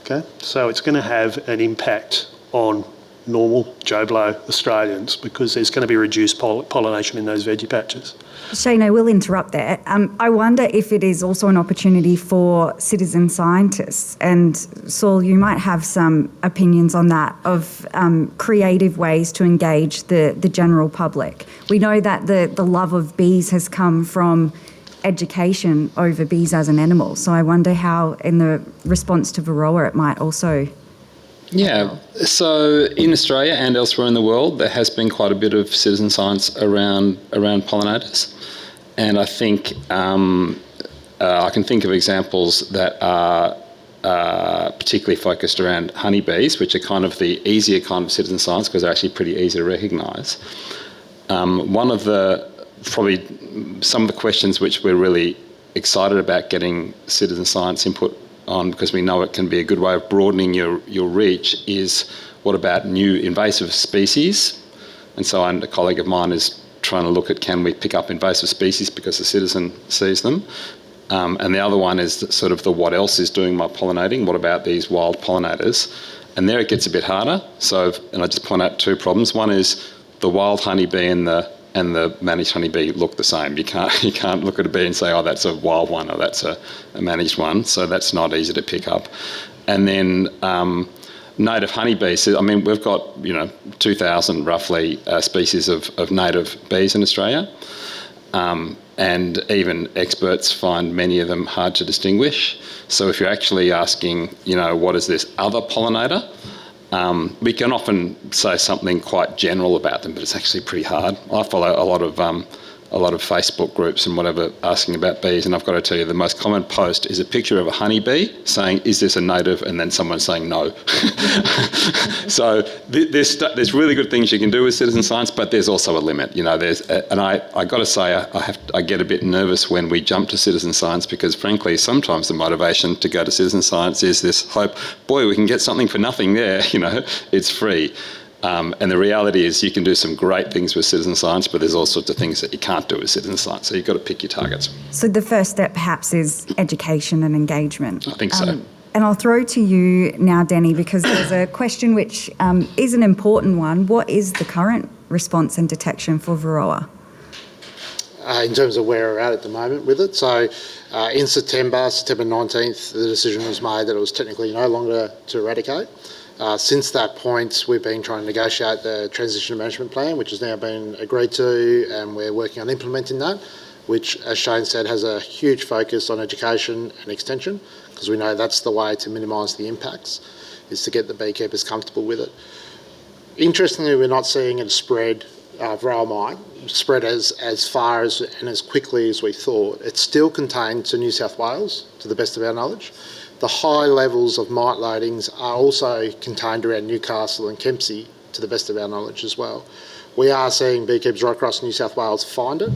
Okay, so it's going to have an impact on normal Joe Blow Australians because there's going to be reduced pollination in those veggie patches. Shane, I will interrupt there. I wonder if it is also an opportunity for citizen scientists, and Saul, you might have some opinions on that, of creative ways to engage the general public. We know that the love of bees has come from education over bees as an animal, so I wonder how in the response to varroa it might also... Yeah, so in Australia and elsewhere in the world, there has been quite a bit of citizen science around pollinators, and I think I can think of examples that are particularly focused around honeybees, which are kind of the easier kind of citizen science because they're actually pretty easy to recognise. One of the probably some of the questions which we're really excited about getting citizen science input on, because we know it can be a good way of broadening your reach, is what about new invasive species? And so a colleague of mine is trying to look at, can we pick up invasive species because the citizen sees them? And the other one is sort of the what else is doing my pollinating? What about these wild pollinators? And there it gets a bit harder. So, and I just point out two problems. One is the wild honeybee and the managed honeybee look the same. You can't look at a bee and say, oh, that's a wild one or that's a managed one. So that's not easy to pick up. And then native honeybees. I mean, we've got 2,000 roughly species of native bees in Australia, and even experts find many of them hard to distinguish. So if you're actually asking, what is this other pollinator? We can often say something quite general about them, but it's actually pretty hard. I follow a lot of Facebook groups and whatever asking about bees, and I've got to tell you, the most common post is a picture of a honeybee saying, "Is this a native?" and then someone saying no. So there's really good things you can do with citizen science, but there's also a limit. And I got to say, I get a bit nervous when we jump to citizen science because, frankly, sometimes the motivation to go to citizen science is this hope, boy, we can get something for nothing there. It's free. And the reality is you can do some great things with citizen science, but there's all sorts of things that you can't do with citizen science. So you've got to pick your targets. So the first step perhaps is education and engagement. I think so. And I'll throw to you now, Danny, because there's a question which is an important one. What is the current response and detection for varroa? In terms of where we're at the moment with it. So in September 19th, the decision was made that it was technically no longer to eradicate. Since that point, we've been trying to negotiate the transition management plan, which has now been agreed to, and we're working on implementing that, which, as Shane said, has a huge focus on education and extension, because we know that's the way to minimise the impacts, is to get the beekeepers comfortable with it. Interestingly, we're not seeing it spread, varroa mite, spread as far as and as quickly as we thought. It's still contained to New South Wales, to the best of our knowledge. The high levels of mite loadings are also contained around Newcastle and Kempsey, to the best of our knowledge as well. We are seeing beekeepers right across New South Wales find it,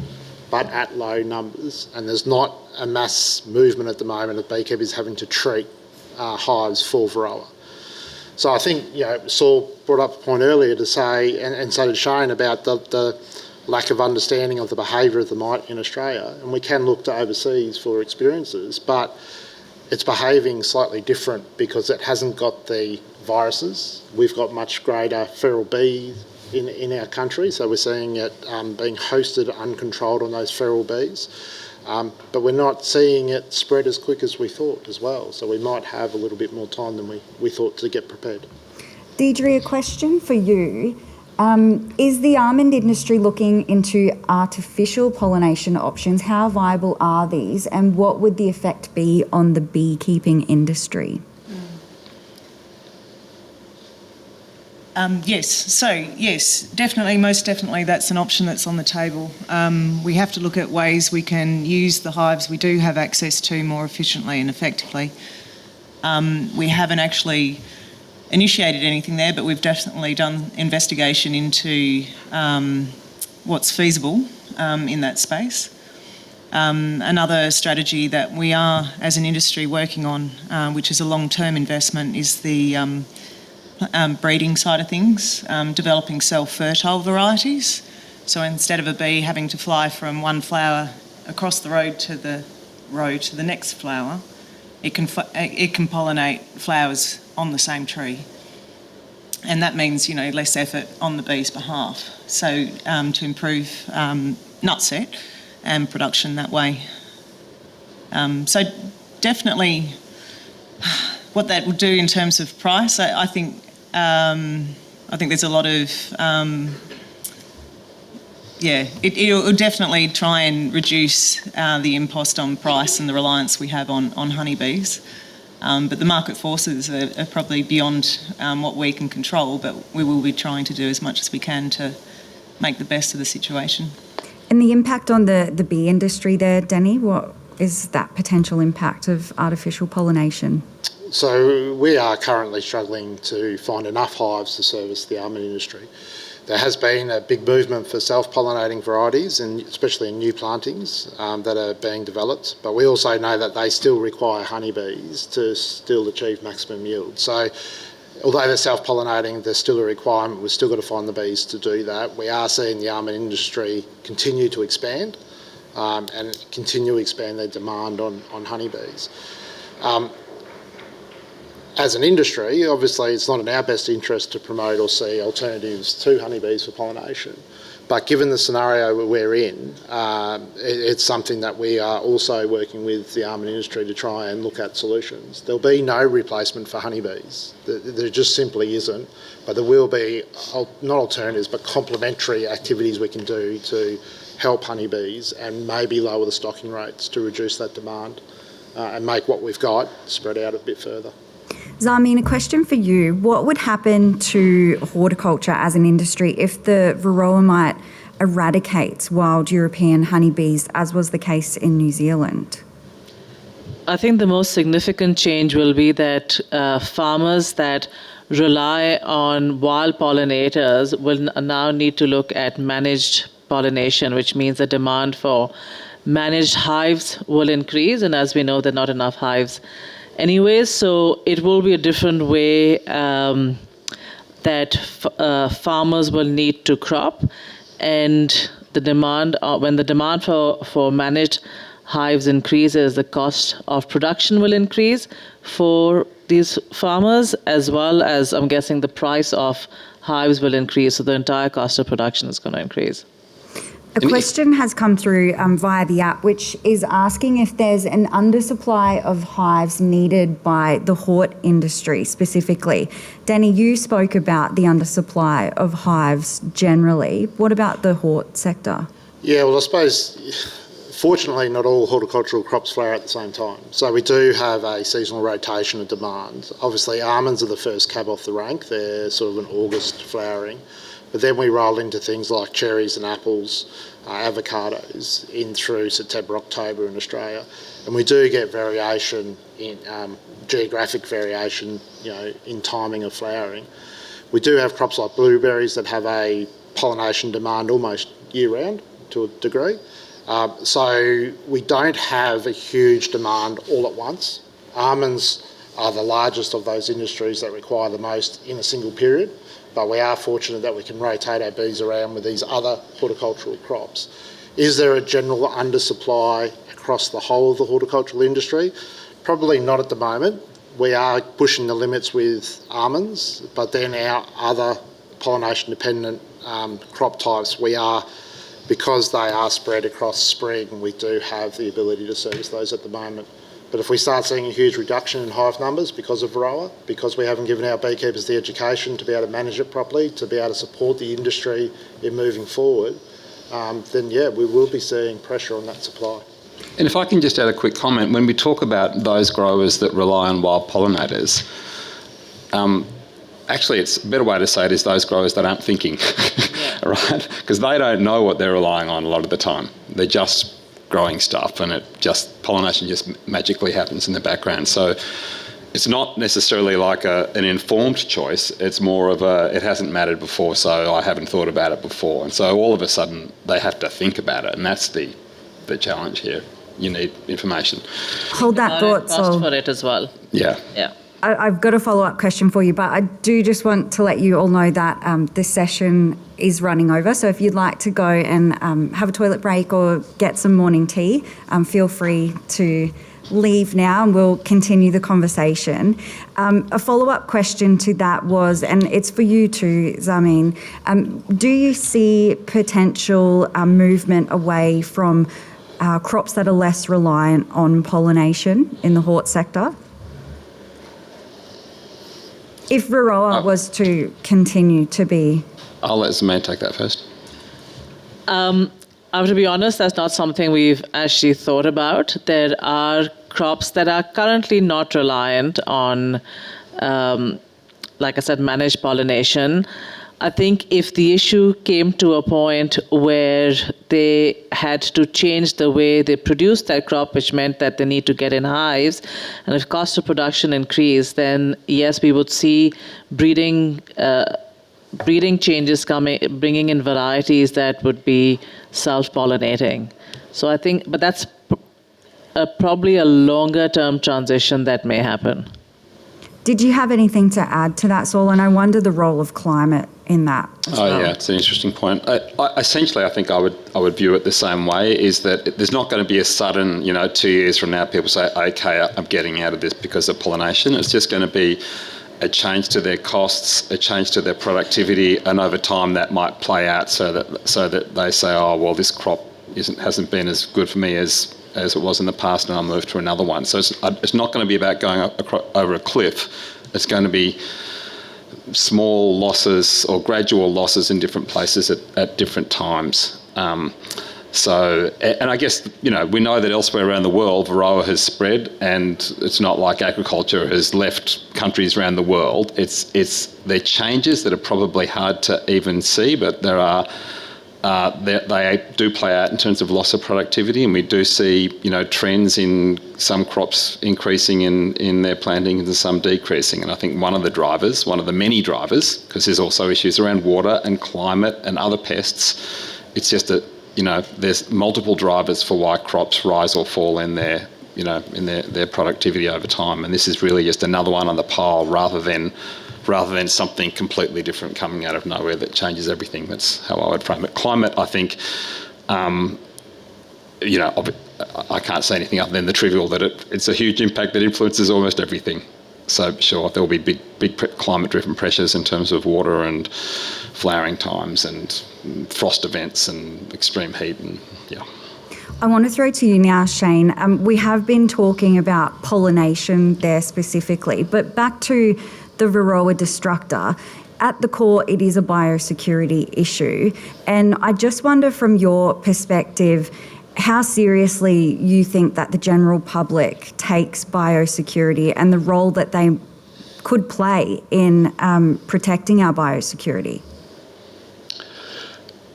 but at low numbers, and there's not a mass movement at the moment of beekeepers having to treat hives for varroa. So I think, Saul brought up a point earlier to say, and so did Shane, about the lack of understanding of the behaviour of the mite in Australia. And we can look to overseas for experiences, but it's behaving slightly different because it hasn't got the viruses. We've got much greater feral bees in our country, so we're seeing it being hosted uncontrolled on those feral bees. But we're not seeing it spread as quick as we thought as well, so we might have a little bit more time than we thought to get prepared. Deidre, a question for you. Is the almond industry looking into artificial pollination options? How viable are these, and what would the effect be on the beekeeping industry? Yes, definitely, most definitely that's an option that's on the table. We have to look at ways we can use the hives we do have access to more efficiently and effectively. We haven't actually initiated anything there, but we've definitely done investigation into what's feasible in that space. Another strategy that we are, as an industry, working on, which is a long-term investment, is the breeding side of things, developing self-fertile varieties. So instead of a bee having to fly from one flower across the road to the next flower, it can pollinate flowers on the same tree. And that means, less effort on the bee's behalf. So to improve nut set and production that way. So definitely what that will do in terms of price, I think there's a lot of, it'll definitely try and reduce the impost on price and the reliance we have on honeybees. But the market forces are probably beyond what we can control, but we will be trying to do as much as we can to make the best of the situation. And the impact on the bee industry there, Danny, what is that potential impact of artificial pollination? So we are currently struggling to find enough hives to service the almond industry. There has been a big movement for self-pollinating varieties, and especially in new plantings that are being developed, but we also know that they still require honeybees to still achieve maximum yield. So although they're self-pollinating, there's still a requirement. We've still got to find the bees to do that. We are seeing the almond industry continue to expand and continue to expand their demand on honeybees. As an industry, obviously it's not in our best interest to promote or see alternatives to honeybees for pollination. But given the scenario we're in, it's something that we are also working with the almond industry to try and look at solutions. There'll be no replacement for honeybees. There just simply isn't. But there will be, not alternatives, but complementary activities we can do to help honeybees and maybe lower the stocking rates to reduce that demand and make what we've got spread out a bit further. Zarmeen, a question for you. What would happen to horticulture as an industry if the varroa mite eradicates wild European honeybees, as was the case in New Zealand? I think the most significant change will be that farmers that rely on wild pollinators will now need to look at managed pollination, which means the demand for managed hives will increase, and as we know, there are not enough hives anyways, so it will be a different way that farmers will need to crop, and the demand when the demand for managed hives increases, the cost of production will increase for these farmers, as well as, I'm guessing, the price of hives will increase, so the entire cost of production is going to increase. A question has come through via the app, which is asking if there's an undersupply of hives needed by the hort industry specifically. Danny, you spoke about the undersupply of hives generally. What about the hort sector? Yeah, well, I suppose, fortunately, not all horticultural crops flower at the same time. So we do have a seasonal rotation of demand. Obviously, almonds are the first cab off the rank. They're sort of an August flowering. But then we roll into things like cherries and apples, avocados in through September, October in Australia. And we do get variation in geographic variation, in timing of flowering. We do have crops like blueberries that have a pollination demand almost year round to a degree. So we don't have a huge demand all at once. Almonds are the largest of those industries that require the most in a single period, but we are fortunate that we can rotate our bees around with these other horticultural crops. Is there a general undersupply across the whole of the horticultural industry? Probably not at the moment. We are pushing the limits with almonds, but then our other pollination dependent crop types, because they are spread across spring, we do have the ability to service those at the moment. But if we start seeing a huge reduction in hive numbers because of varroa, because we haven't given our beekeepers the education to be able to manage it properly, to be able to support the industry in moving forward, then yeah, we will be seeing pressure on that supply. And if I can just add a quick comment, when we talk about those growers that rely on wild pollinators, actually it's a better way to say it is those growers that aren't thinking, right? Because they don't know what they're relying on a lot of the time. They're just growing stuff and pollination just magically happens in the background. So it's not necessarily like an informed choice, it's more of it hasn't mattered before, so I haven't thought about it before. And so all of a sudden they have to think about it, and that's the challenge here. You need information. Hold that thought, Cost Sol. for it as well. Yeah. Yeah. I've got a follow-up question for you, but I do just want to let you all know that this session is running over. So if you'd like to go and have a toilet break or get some morning tea, feel free to leave now and we'll continue the conversation. A follow-up question to that was, and it's for you too, Zameen, do you see potential movement away from crops that are less reliant on pollination in the hort sector? If varroa was to continue to be... I'll let Zameen take that first. To be honest, that's not something we've actually thought about. There are crops that are currently not reliant on, like I said, managed pollination. I think if the issue came to a point where they had to change the way they produce that crop, which meant that they need to get in hives, and if cost of production increased, then yes, we would see breeding changes bringing in varieties that would be self-pollinating. So I think, but that's probably a longer-term transition that may happen. Did you have anything to add to that, Saul? And I wonder the role of climate in that as well. Yeah, it's an interesting point. Essentially, I think I would view it the same way, is that there's not going to be a sudden, 2 years from now, people say, okay, I'm getting out of this because of pollination. It's just going to be a change to their costs, a change to their productivity, and over time that might play out so that they say, oh, well, this crop hasn't been as good for me as it was in the past, and I'll move to another one. So it's not going to be about going over a cliff. It's going to be small losses or gradual losses in different places at different times. And I guess, we know that elsewhere around the world, varroa has spread, and it's not like agriculture has left countries around the world. They're changes that are probably hard to even see, but they do play out in terms of loss of productivity, and we do see, trends in some crops increasing in their plantings and some decreasing. And I think one of the many drivers, because there's also issues around water and climate and other pests, it's just that, there's multiple drivers for why crops rise or fall in their productivity over time. And this is really just another one on the pile rather than something completely different coming out of nowhere that changes everything. That's how I would frame it. Climate, I think, I can't say anything other than the trivial that it's a huge impact that influences almost everything. So sure, there will be big climate-driven pressures in terms of water and flowering times and frost events and extreme heat and yeah. I want to throw to you now, Shane. We have been talking about pollination there specifically, but back to the varroa destructor. At the core, it is a biosecurity issue. And I just wonder from your perspective, how seriously you think that the general public takes biosecurity and the role that they could play in protecting our biosecurity.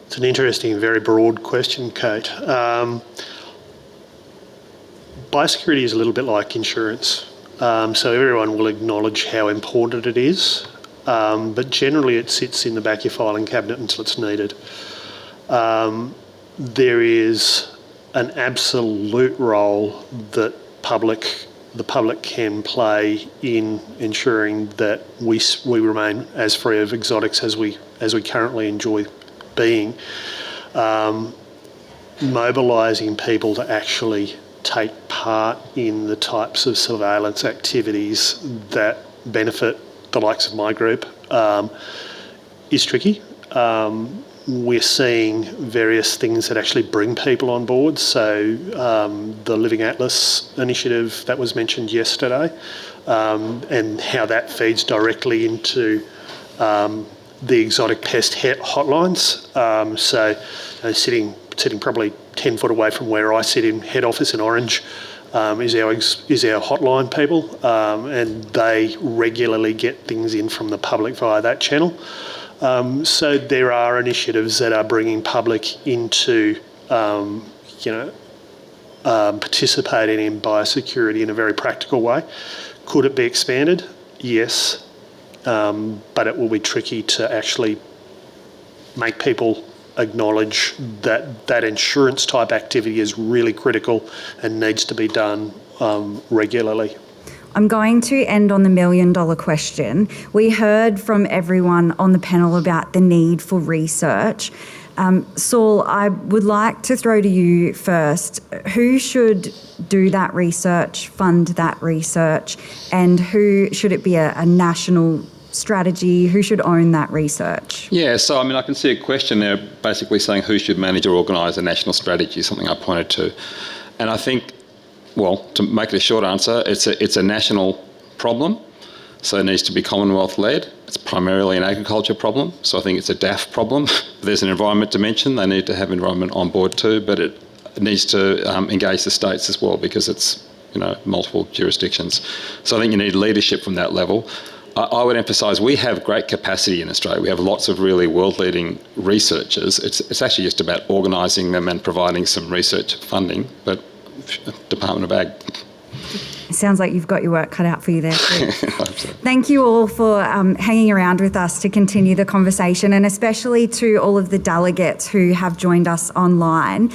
It's an interesting, very broad question, Kate. Biosecurity is a little bit like insurance. So everyone will acknowledge how important it is, but generally it sits in the back of your filing cabinet until it's needed. There is an absolute role that public the public can play in ensuring that we remain as free of exotics as we currently enjoy being. Mobilising people to actually take part in the types of surveillance activities that benefit the likes of my group is tricky. We're seeing various things that actually bring people on board. So the Living Atlas initiative that was mentioned yesterday, and how that feeds directly into the exotic pest hotlines. Sitting probably 10 foot away from where I sit in head office in Orange is our hotline people, and they regularly get things in from the public via that channel. So there are initiatives that are bringing public into, participating in biosecurity in a very practical way. Could it be expanded? Yes, but it will be tricky to actually make people acknowledge that insurance type activity is really critical and needs to be done regularly. I'm going to end on the $1 million question. We heard from everyone on the panel about the need for research. Saul, I would like to throw to you first. Who should do that research, fund that research, and who should it be a national strategy? Who should own that research? Yeah, so I can see a question there basically saying who should manage or organise a national strategy, something I pointed to. And I think, well, to make it a short answer, it's a national problem, so it needs to be Commonwealth-led. It's primarily an agriculture problem, so I think it's a DAF problem. There's an environment dimension, they need to have environment on board too, but it needs to engage the states as well because it's multiple jurisdictions. So I think you need leadership from that level. I would emphasise we have great capacity in Australia. We have lots of really world-leading researchers. It's actually just about organising them and providing some research funding, but Department of Ag. It sounds like you've got your work cut out for you there too. Thank you all for hanging around with us to continue the conversation, and especially to all of the delegates who have joined us online.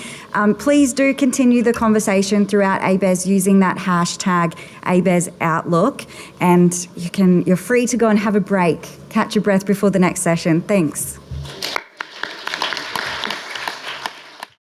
Please do continue the conversation throughout ABARES using that hashtag ABARESOutlook, and you're free to go and have a break, catch your breath before the next session. Thanks.